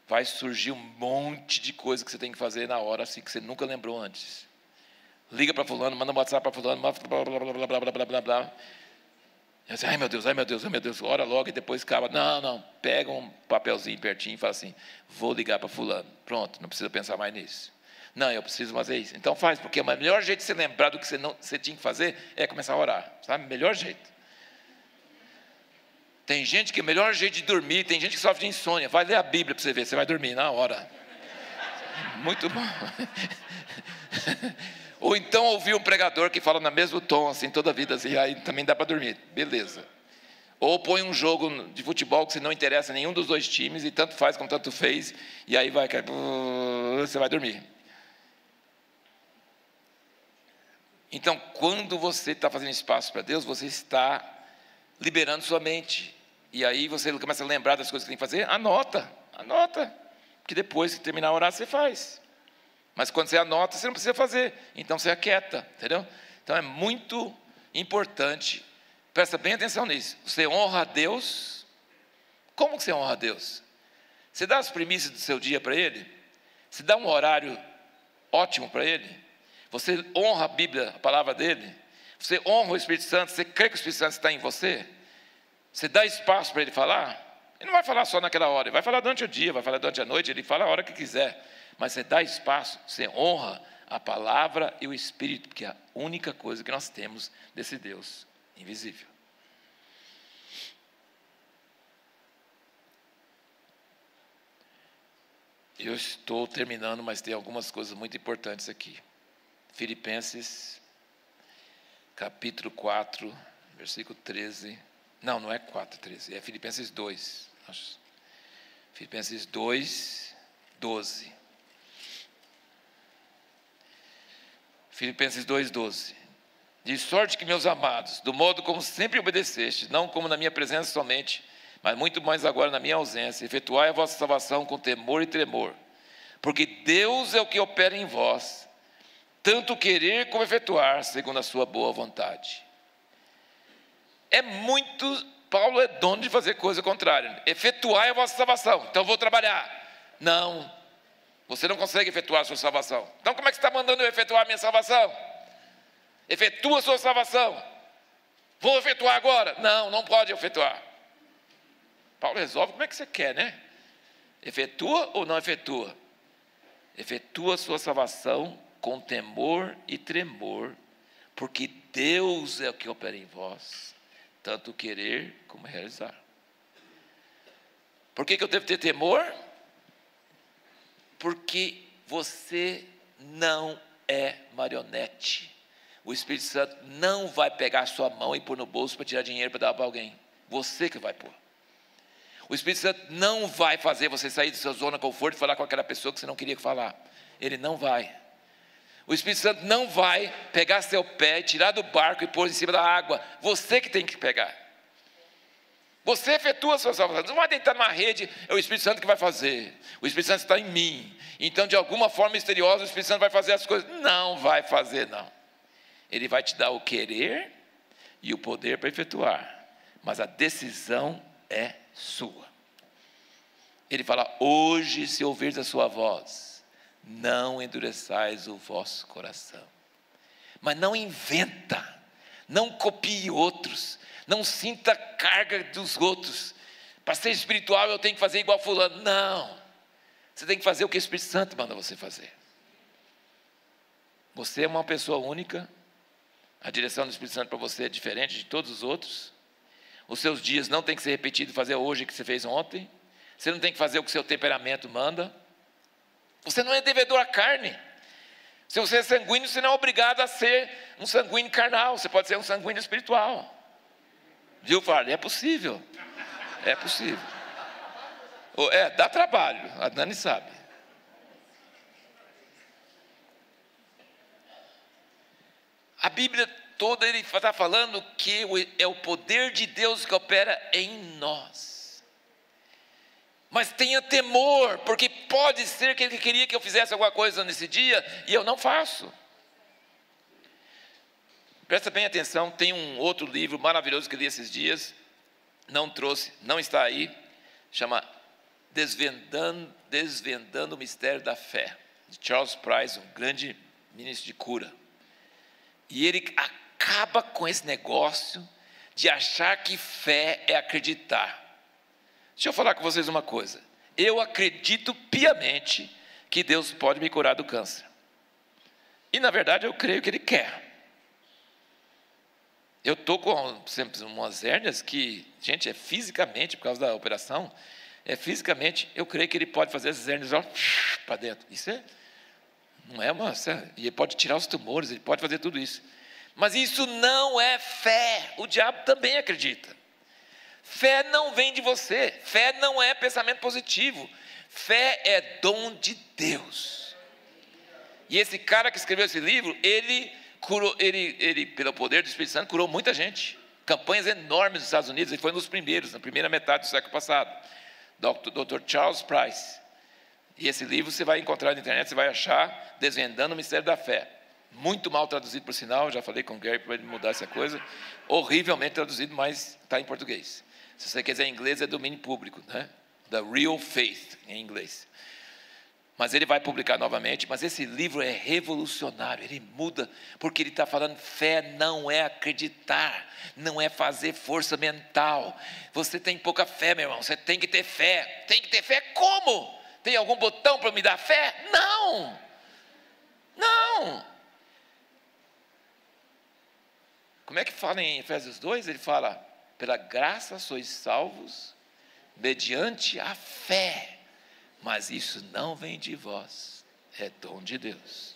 vai surgir um monte de coisa que você tem que fazer na hora, assim, que você nunca lembrou antes. Liga para fulano, manda um WhatsApp para fulano, blá, blá, blá, blá, blá, blá, blá, blá, blá. Eu disse, ai meu Deus, ora logo e depois acaba. Não, pega um papelzinho pertinho e fala assim, vou ligar para fulano. Pronto, não precisa pensar mais nisso. Não, eu preciso fazer isso. Então faz, porque o melhor jeito de você lembrar do que você tinha que fazer é começar a orar, sabe? Melhor jeito. Tem gente que o melhor jeito de dormir, tem gente que sofre de insônia. Vai ler a Bíblia para você ver, você vai dormir na hora. Muito bom. Ou então ouvir um pregador que fala no mesmo tom, assim, toda a vida, assim, aí também dá para dormir, beleza. Ou põe um jogo de futebol que você não interessa nenhum dos dois times, e tanto faz como tanto fez, e aí vai, você vai dormir. Então, quando você está fazendo espaço para Deus, você está liberando sua mente, e aí você começa a lembrar das coisas que tem que fazer, anota, que depois que terminar a orar, você faz. Mas quando você anota, você não precisa fazer. Então você aquieta, entendeu? Então é muito importante. Presta bem atenção nisso. Você honra a Deus. Como que você honra a Deus? Você dá as primícias do seu dia para Ele? Você dá um horário ótimo para Ele? Você honra a Bíblia, a palavra dEle? Você honra o Espírito Santo? Você crê que o Espírito Santo está em você? Você dá espaço para Ele falar? Ele não vai falar só naquela hora. Ele vai falar durante o dia, vai falar durante a noite. Ele fala a hora que quiser. Mas você dá espaço, você honra a palavra e o Espírito, porque é a única coisa que nós temos desse Deus invisível. Eu estou terminando, mas tem algumas coisas muito importantes aqui. Filipenses, capítulo 4, versículo 13. Não é 4, 13, é Filipenses 2. Acho. Filipenses 2, 12. Filipenses 2,12. De sorte que, meus amados, do modo como sempre obedeceste, não como na minha presença somente, mas muito mais agora na minha ausência, efetuai a vossa salvação com temor e tremor, porque Deus é o que opera em vós, tanto querer como efetuar, segundo a sua boa vontade. Paulo é dono de fazer coisa contrária. Efetuai a vossa salvação, então vou trabalhar. Não. Você não consegue efetuar a sua salvação. Então como é que você está mandando eu efetuar a minha salvação? Efetua a sua salvação. Vou efetuar agora? Não pode efetuar. Paulo resolve como é que você quer, né? Efetua ou não efetua? Efetua a sua salvação com temor e tremor, porque Deus é o que opera em vós, tanto querer como realizar. Por que eu devo ter temor? Porque você não é marionete. O Espírito Santo não vai pegar a sua mão e pôr no bolso para tirar dinheiro para dar para alguém. Você que vai pôr. O Espírito Santo não vai fazer você sair da sua zona de conforto e falar com aquela pessoa que você não queria falar. Ele não vai. O Espírito Santo não vai pegar seu pé, tirar do barco e pôr em cima da água. Você que tem que pegar. Você efetua a sua salvação. Você não vai deitar numa rede, é o Espírito Santo que vai fazer. O Espírito Santo está em mim. Então, de alguma forma misteriosa, o Espírito Santo vai fazer as coisas. Não vai fazer, não. Ele vai te dar o querer e o poder para efetuar. Mas a decisão é sua. Ele fala, hoje se ouvirdes a sua voz, não endureçais o vosso coração. Mas não inventa, não copie outros, não sinta a carga dos outros. Para ser espiritual eu tenho que fazer igual fulano. Não, você tem que fazer o que o Espírito Santo manda você fazer. Você é uma pessoa única, a direção do Espírito Santo para você é diferente de todos os outros. Os seus dias não tem que ser repetido fazer hoje o que você fez ontem. Você não tem que fazer o que o seu temperamento manda. Você não é devedor à carne. Se você é sanguíneo, você não é obrigado a ser um sanguíneo carnal. Você pode ser um sanguíneo espiritual. Viu, Farley? É possível. É possível. Dá trabalho, a Dani sabe. A Bíblia toda ele está falando que é o poder de Deus que opera em nós. Mas tenha temor, porque pode ser que Ele queria que eu fizesse alguma coisa nesse dia e eu não faço. Presta bem atenção, tem um outro livro maravilhoso que eu li esses dias, não trouxe, não está aí, chama Desvendando o Mistério da Fé, de Charles Price, um grande ministro de cura. E ele acaba com esse negócio de achar que fé é acreditar. Deixa eu falar com vocês uma coisa. Eu acredito piamente que Deus pode me curar do câncer. E na verdade eu creio que Ele quer. Eu estou com sempre umas hérnias que, gente, é fisicamente, por causa da operação, fisicamente, eu creio que Ele pode fazer essas hérnias para dentro. Isso não é uma... E Ele pode tirar os tumores, Ele pode fazer tudo isso. Mas isso não é fé. O diabo também acredita. Fé não vem de você. Fé não é pensamento positivo. Fé é dom de Deus. E esse cara que escreveu esse livro, ele curou, ele pelo poder do Espírito Santo, curou muita gente. Campanhas enormes nos Estados Unidos. Ele foi um dos primeiros, na primeira metade do século passado. Dr. Charles Price. E esse livro você vai encontrar na internet, você vai achar Desvendando o Mistério da Fé. Muito mal traduzido, por sinal, já falei com o Gary para ele mudar essa coisa. Horrivelmente traduzido, mas está em português. Se você quiser em inglês, é domínio público, né? The Real Faith, em inglês. Mas ele vai publicar novamente, mas esse livro é revolucionário, ele muda, porque ele está falando, fé não é acreditar, não é fazer força mental. Você tem pouca fé, meu irmão, você tem que ter fé. Tem que ter fé como? Tem algum botão para me dar fé? Não! Não! Como é que fala em Efésios 2? Ele fala, pela graça sois salvos, mediante a fé. Mas isso não vem de vós, é dom de Deus.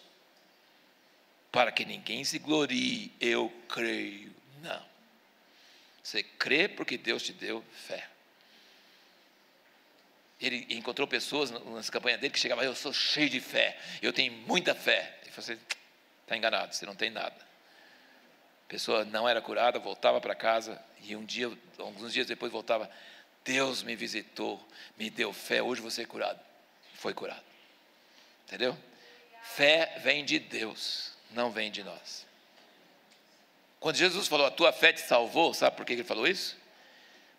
Para que ninguém se glorie, eu creio. Não. Você crê porque Deus te deu fé. Ele encontrou pessoas nessa campanha dele que chegavam, eu sou cheio de fé, eu tenho muita fé. Ele falou assim, está enganado, você não tem nada. A pessoa não era curada, voltava para casa, e alguns dias depois voltava, Deus me visitou, me deu fé, hoje você é curado. Foi curado. Entendeu? Fé vem de Deus, não vem de nós. Quando Jesus falou, a tua fé te salvou, sabe por que ele falou isso?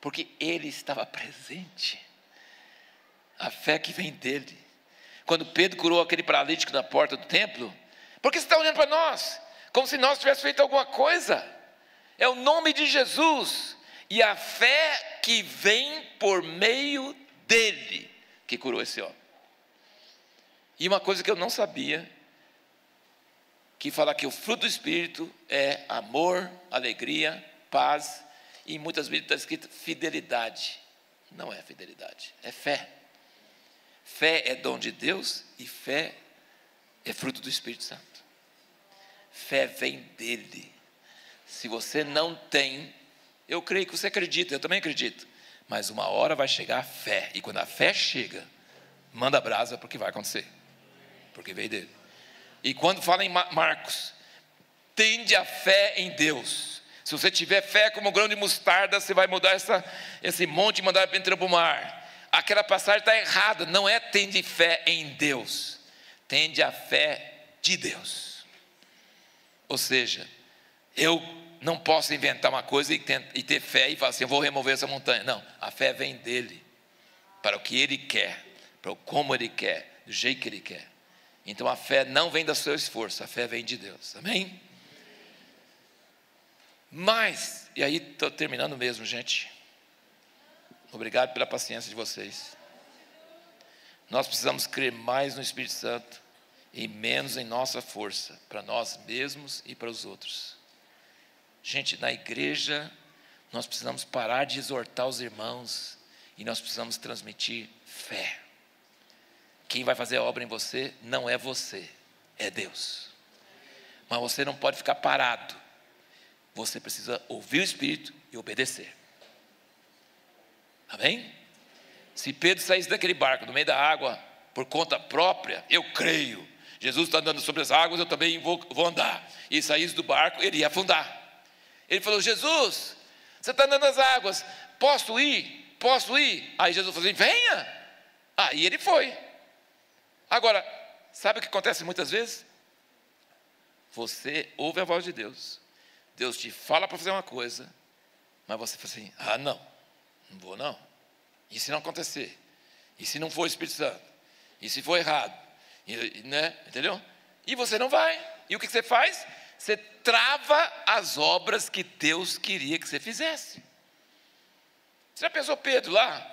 Porque ele estava presente. A fé que vem dele. Quando Pedro curou aquele paralítico na porta do templo, por que você está olhando para nós? Como se nós tivéssemos feito alguma coisa. É o nome de Jesus. E a fé que vem por meio dele, que curou esse homem. E uma coisa que eu não sabia, que fala que o fruto do Espírito é amor, alegria, paz, e muitas vezes está escrito fidelidade. Não é fidelidade, é fé. Fé é dom de Deus e fé é fruto do Espírito Santo. Fé vem dele. Se você não tem, eu creio que você acredita, eu também acredito, mas uma hora vai chegar a fé, e quando a fé chega, manda brasa, porque vai acontecer, porque veio dele. E quando fala em Marcos, tende a fé em Deus. Se você tiver fé como um grão de mostarda, você vai mudar esse monte e mandar entrar para o mar. Aquela passagem está errada, não é tende fé em Deus, tende a fé de Deus. Ou seja, eu não posso inventar uma coisa e ter fé e falar assim, eu vou remover essa montanha. Não, a fé vem dele, para o que ele quer, para o como ele quer, do jeito que ele quer. Então a fé não vem do seu esforço, a fé vem de Deus, amém? Mas, e aí estou terminando mesmo, gente. Obrigado pela paciência de vocês. Nós precisamos crer mais no Espírito Santo e menos em nossa força, para nós mesmos e para os outros. Gente, na igreja, nós precisamos parar de exortar os irmãos e nós precisamos transmitir fé. Quem vai fazer a obra em você não é você, é Deus. Mas você não pode ficar parado. Você precisa ouvir o Espírito e obedecer. Amém? Se Pedro saísse daquele barco, no meio da água, por conta própria, eu creio, Jesus está andando sobre as águas, eu também vou andar. E saísse do barco, ele ia afundar. Ele falou: Jesus, você está andando nas águas, posso ir? Posso ir? Aí Jesus falou assim: venha. Aí ele foi. Agora, sabe o que acontece muitas vezes? Você ouve a voz de Deus, Deus te fala para fazer uma coisa, mas você fala assim: ah, não vou não. E se não acontecer? E se não for o Espírito Santo? E se for errado? Né? Entendeu? E você não vai. E o que você faz? Você trava as obras que Deus queria que você fizesse. Você já pensou Pedro lá?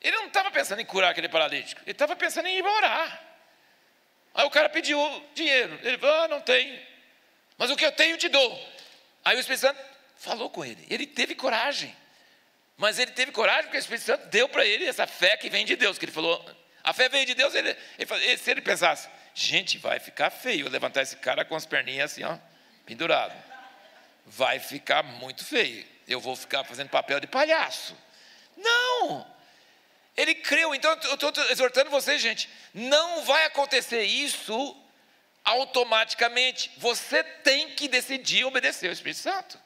Ele não estava pensando em curar aquele paralítico, ele estava pensando em ir orar. Aí o cara pediu dinheiro, ele falou: ah, não tem, mas o que eu tenho eu te dou. Aí o Espírito Santo falou com ele, ele teve coragem. Mas ele teve coragem porque o Espírito Santo deu para ele essa fé que vem de Deus, que ele falou, a fé veio de Deus. Se ele pensasse: gente, vai ficar feio eu levantar esse cara com as perninhas assim, ó, pendurado, vai ficar muito feio, eu vou ficar fazendo papel de palhaço. Não, ele creu. Então eu estou exortando vocês, gente, não vai acontecer isso automaticamente, você tem que decidir obedecer ao Espírito Santo.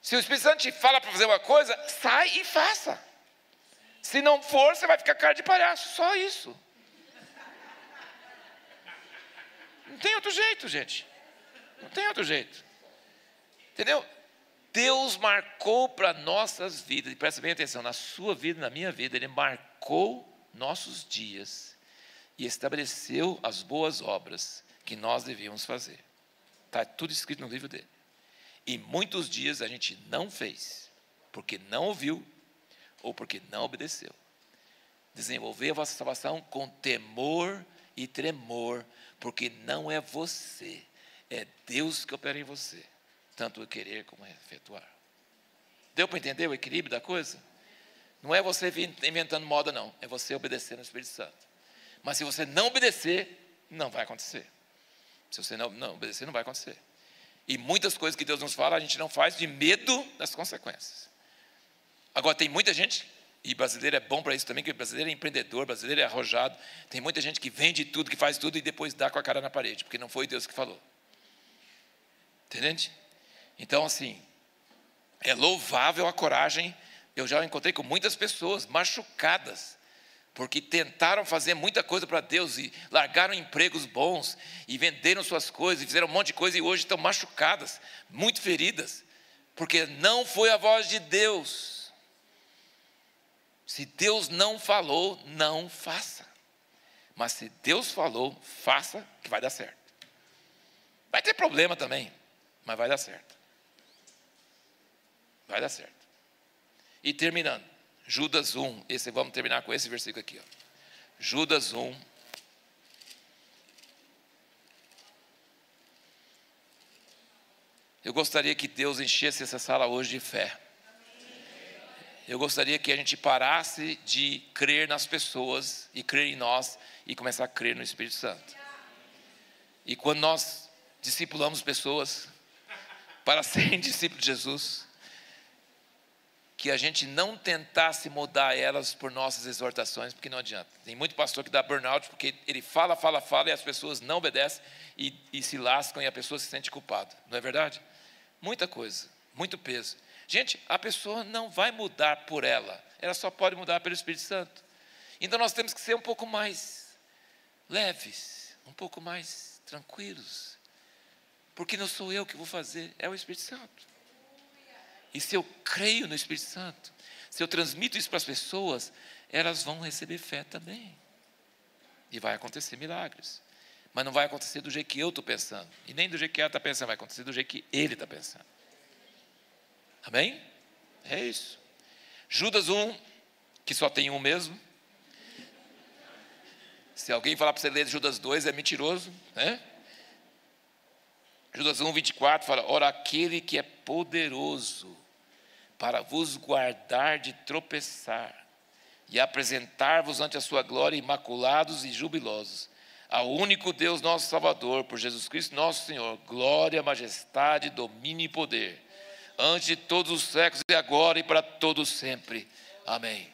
Se o Espírito Santo te fala para fazer uma coisa, sai e faça. Se não for, você vai ficar cara de palhaço, só isso. Não tem outro jeito, gente. Não tem outro jeito. Entendeu? Deus marcou para nossas vidas, e presta bem atenção, na sua vida, na minha vida, Ele marcou nossos dias e estabeleceu as boas obras que nós devíamos fazer. Está tudo escrito no livro dele. E muitos dias a gente não fez, porque não ouviu, ou porque não obedeceu. Desenvolver a vossa salvação com temor e tremor, porque não é você, é Deus que opera em você, tanto o querer como o efetuar. Deu para entender o equilíbrio da coisa? Não é você vir inventando moda, não, é você obedecer no Espírito Santo. Mas se você não obedecer, não vai acontecer. Se você não obedecer, não vai acontecer. E muitas coisas que Deus nos fala, a gente não faz de medo das consequências. Agora tem muita gente, e brasileiro é bom para isso também, que brasileiro é empreendedor, brasileiro é arrojado. Tem muita gente que vende tudo, que faz tudo e depois dá com a cara na parede, porque não foi Deus que falou. Entende? Então assim, é louvável a coragem. Eu já encontrei com muitas pessoas machucadas, porque tentaram fazer muita coisa para Deus e largaram empregos bons e venderam suas coisas e fizeram um monte de coisa e hoje estão machucadas, muito feridas, porque não foi a voz de Deus. Se Deus não falou, não faça. Mas se Deus falou, faça, que vai dar certo. Vai ter problema também, mas vai dar certo. Vai dar certo. E terminando, Judas 1, vamos terminar com esse versículo aqui, ó. Judas 1. Eu gostaria que Deus enchesse essa sala hoje de fé. Eu gostaria que a gente parasse de crer nas pessoas e crer em nós e começar a crer no Espírito Santo. E quando nós discipulamos pessoas para serem discípulos de Jesus, que a gente não tentasse mudar elas por nossas exortações, porque não adianta. Tem muito pastor que dá burnout porque ele fala e as pessoas não obedecem e se lascam e a pessoa se sente culpada. Não é verdade? Muita coisa, muito peso. Gente, a pessoa não vai mudar por ela só pode mudar pelo Espírito Santo. Então nós temos que ser um pouco mais leves, um pouco mais tranquilos, porque não sou eu que vou fazer, é o Espírito Santo. E se eu creio no Espírito Santo, se eu transmito isso para as pessoas, elas vão receber fé também. E vai acontecer milagres. Mas não vai acontecer do jeito que eu estou pensando. E nem do jeito que ela está pensando, vai acontecer do jeito que ele está pensando. Amém? É isso. Judas 1, que só tem um mesmo. Se alguém falar para você ler Judas 2, é mentiroso, né? Judas 1, 24 fala: ora, aquele que é poderoso para vos guardar de tropeçar e apresentar-vos ante a sua glória imaculados e jubilosos, ao único Deus nosso Salvador, por Jesus Cristo nosso Senhor, glória, majestade, domínio e poder, antes de todos os séculos e agora e para todos sempre. Amém.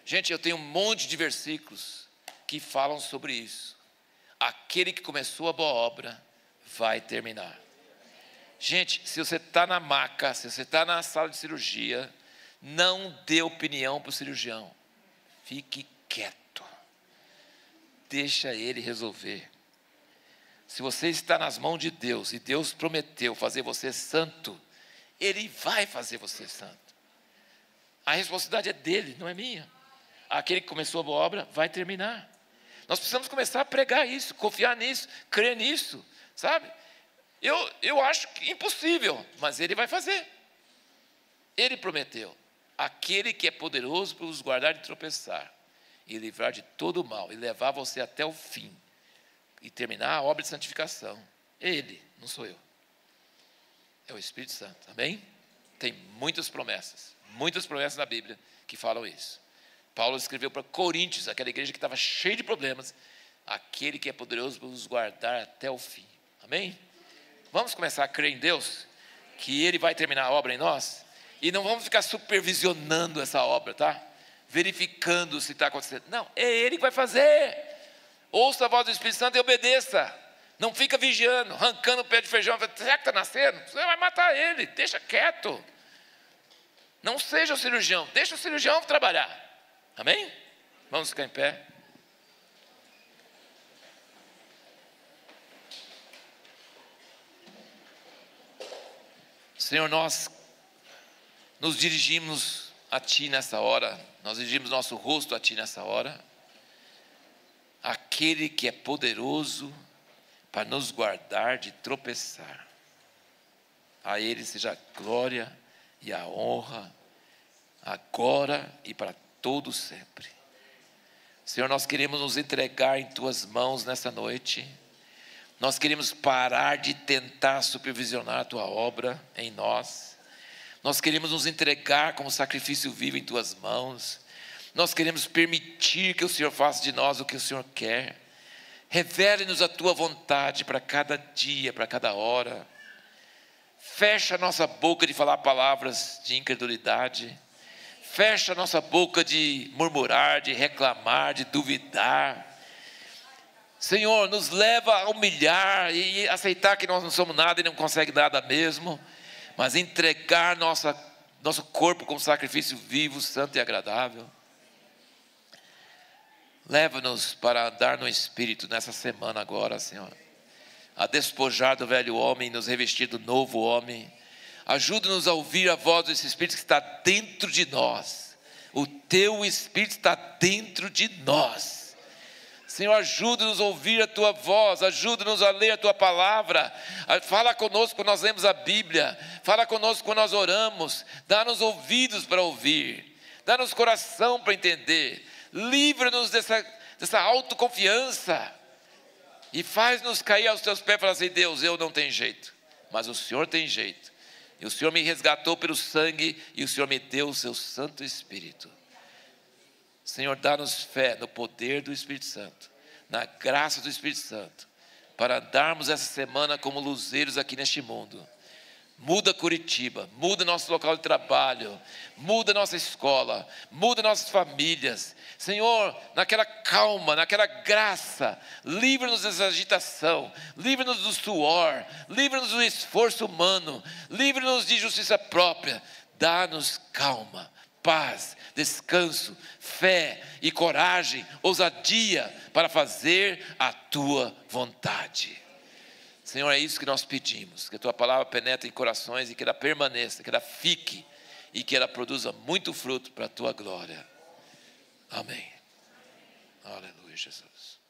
Gente, eu tenho um monte de versículos que falam sobre isso. Aquele que começou a boa obra vai terminar. Gente, se você está na maca, se você está na sala de cirurgia, não dê opinião para o cirurgião. Fique quieto. Deixa ele resolver. Se você está nas mãos de Deus e Deus prometeu fazer você santo, Ele vai fazer você santo. A responsabilidade é dele, não é minha. Aquele que começou a boa obra vai terminar. Nós precisamos começar a pregar isso, confiar nisso, crer nisso, sabe? Eu acho que impossível, mas Ele vai fazer. Ele prometeu. Aquele que é poderoso para os guardar de tropeçar e livrar de todo o mal e levar você até o fim e terminar a obra de santificação. Ele, não sou eu. É o Espírito Santo, amém? Tem muitas promessas na Bíblia que falam isso. Paulo escreveu para Coríntios, aquela igreja que estava cheia de problemas, aquele que é poderoso para os guardar até o fim, amém? Vamos começar a crer em Deus, que Ele vai terminar a obra em nós, e não vamos ficar supervisionando essa obra, tá? Verificando se está acontecendo. Não, é Ele que vai fazer. Ouça a voz do Espírito Santo e obedeça. Não fica vigiando, arrancando o pé de feijão. Será que está nascendo? Você vai matar ele, deixa quieto. Não seja o cirurgião, deixa o cirurgião trabalhar. Amém? Vamos ficar em pé. Senhor, nós nos dirigimos a Ti nessa hora. Nós dirigimos nosso rosto a Ti nessa hora. Aquele que é poderoso para nos guardar de tropeçar. A Ele seja a glória e a honra, agora e para todo sempre. Senhor, nós queremos nos entregar em Tuas mãos nessa noite. Nós queremos parar de tentar supervisionar a Tua obra em nós. Nós queremos nos entregar como sacrifício vivo em Tuas mãos. Nós queremos permitir que o Senhor faça de nós o que o Senhor quer. Revele-nos a Tua vontade para cada dia, para cada hora. Fecha a nossa boca de falar palavras de incredulidade. Fecha a nossa boca de murmurar, de reclamar, de duvidar. Senhor, nos leva a humilhar e aceitar que nós não somos nada e não conseguimos nada mesmo, mas entregar nosso corpo como sacrifício vivo, santo e agradável. Leva-nos para andar no Espírito nessa semana agora, Senhor. A despojar do velho homem e nos revestir do novo homem. Ajuda-nos a ouvir a voz desse Espírito que está dentro de nós. O Teu Espírito está dentro de nós. Senhor, ajuda-nos a ouvir a Tua voz. Ajuda-nos a ler a Tua palavra. Fala conosco quando nós lemos a Bíblia. Fala conosco quando nós oramos. Dá-nos ouvidos para ouvir. Dá-nos coração para entender. Livra-nos dessa autoconfiança e faz-nos cair aos Teus pés e falar assim: Deus, eu não tenho jeito, mas o Senhor tem jeito, e o Senhor me resgatou pelo sangue, e o Senhor me deu o Seu Santo Espírito. Senhor, dá-nos fé no poder do Espírito Santo, na graça do Espírito Santo, para andarmos essa semana como luzeiros aqui neste mundo. Muda Curitiba, muda nosso local de trabalho, muda nossa escola, muda nossas famílias. Senhor, naquela calma, naquela graça, livra-nos dessa agitação, livra-nos do suor, livra-nos do esforço humano, livra-nos de justiça própria. Dá-nos calma, paz, descanso, fé e coragem, ousadia para fazer a Tua vontade. Senhor, é isso que nós pedimos, que a Tua palavra penetre em corações e que ela permaneça, que ela fique e que ela produza muito fruto para a Tua glória. Amém. Aleluia, Jesus.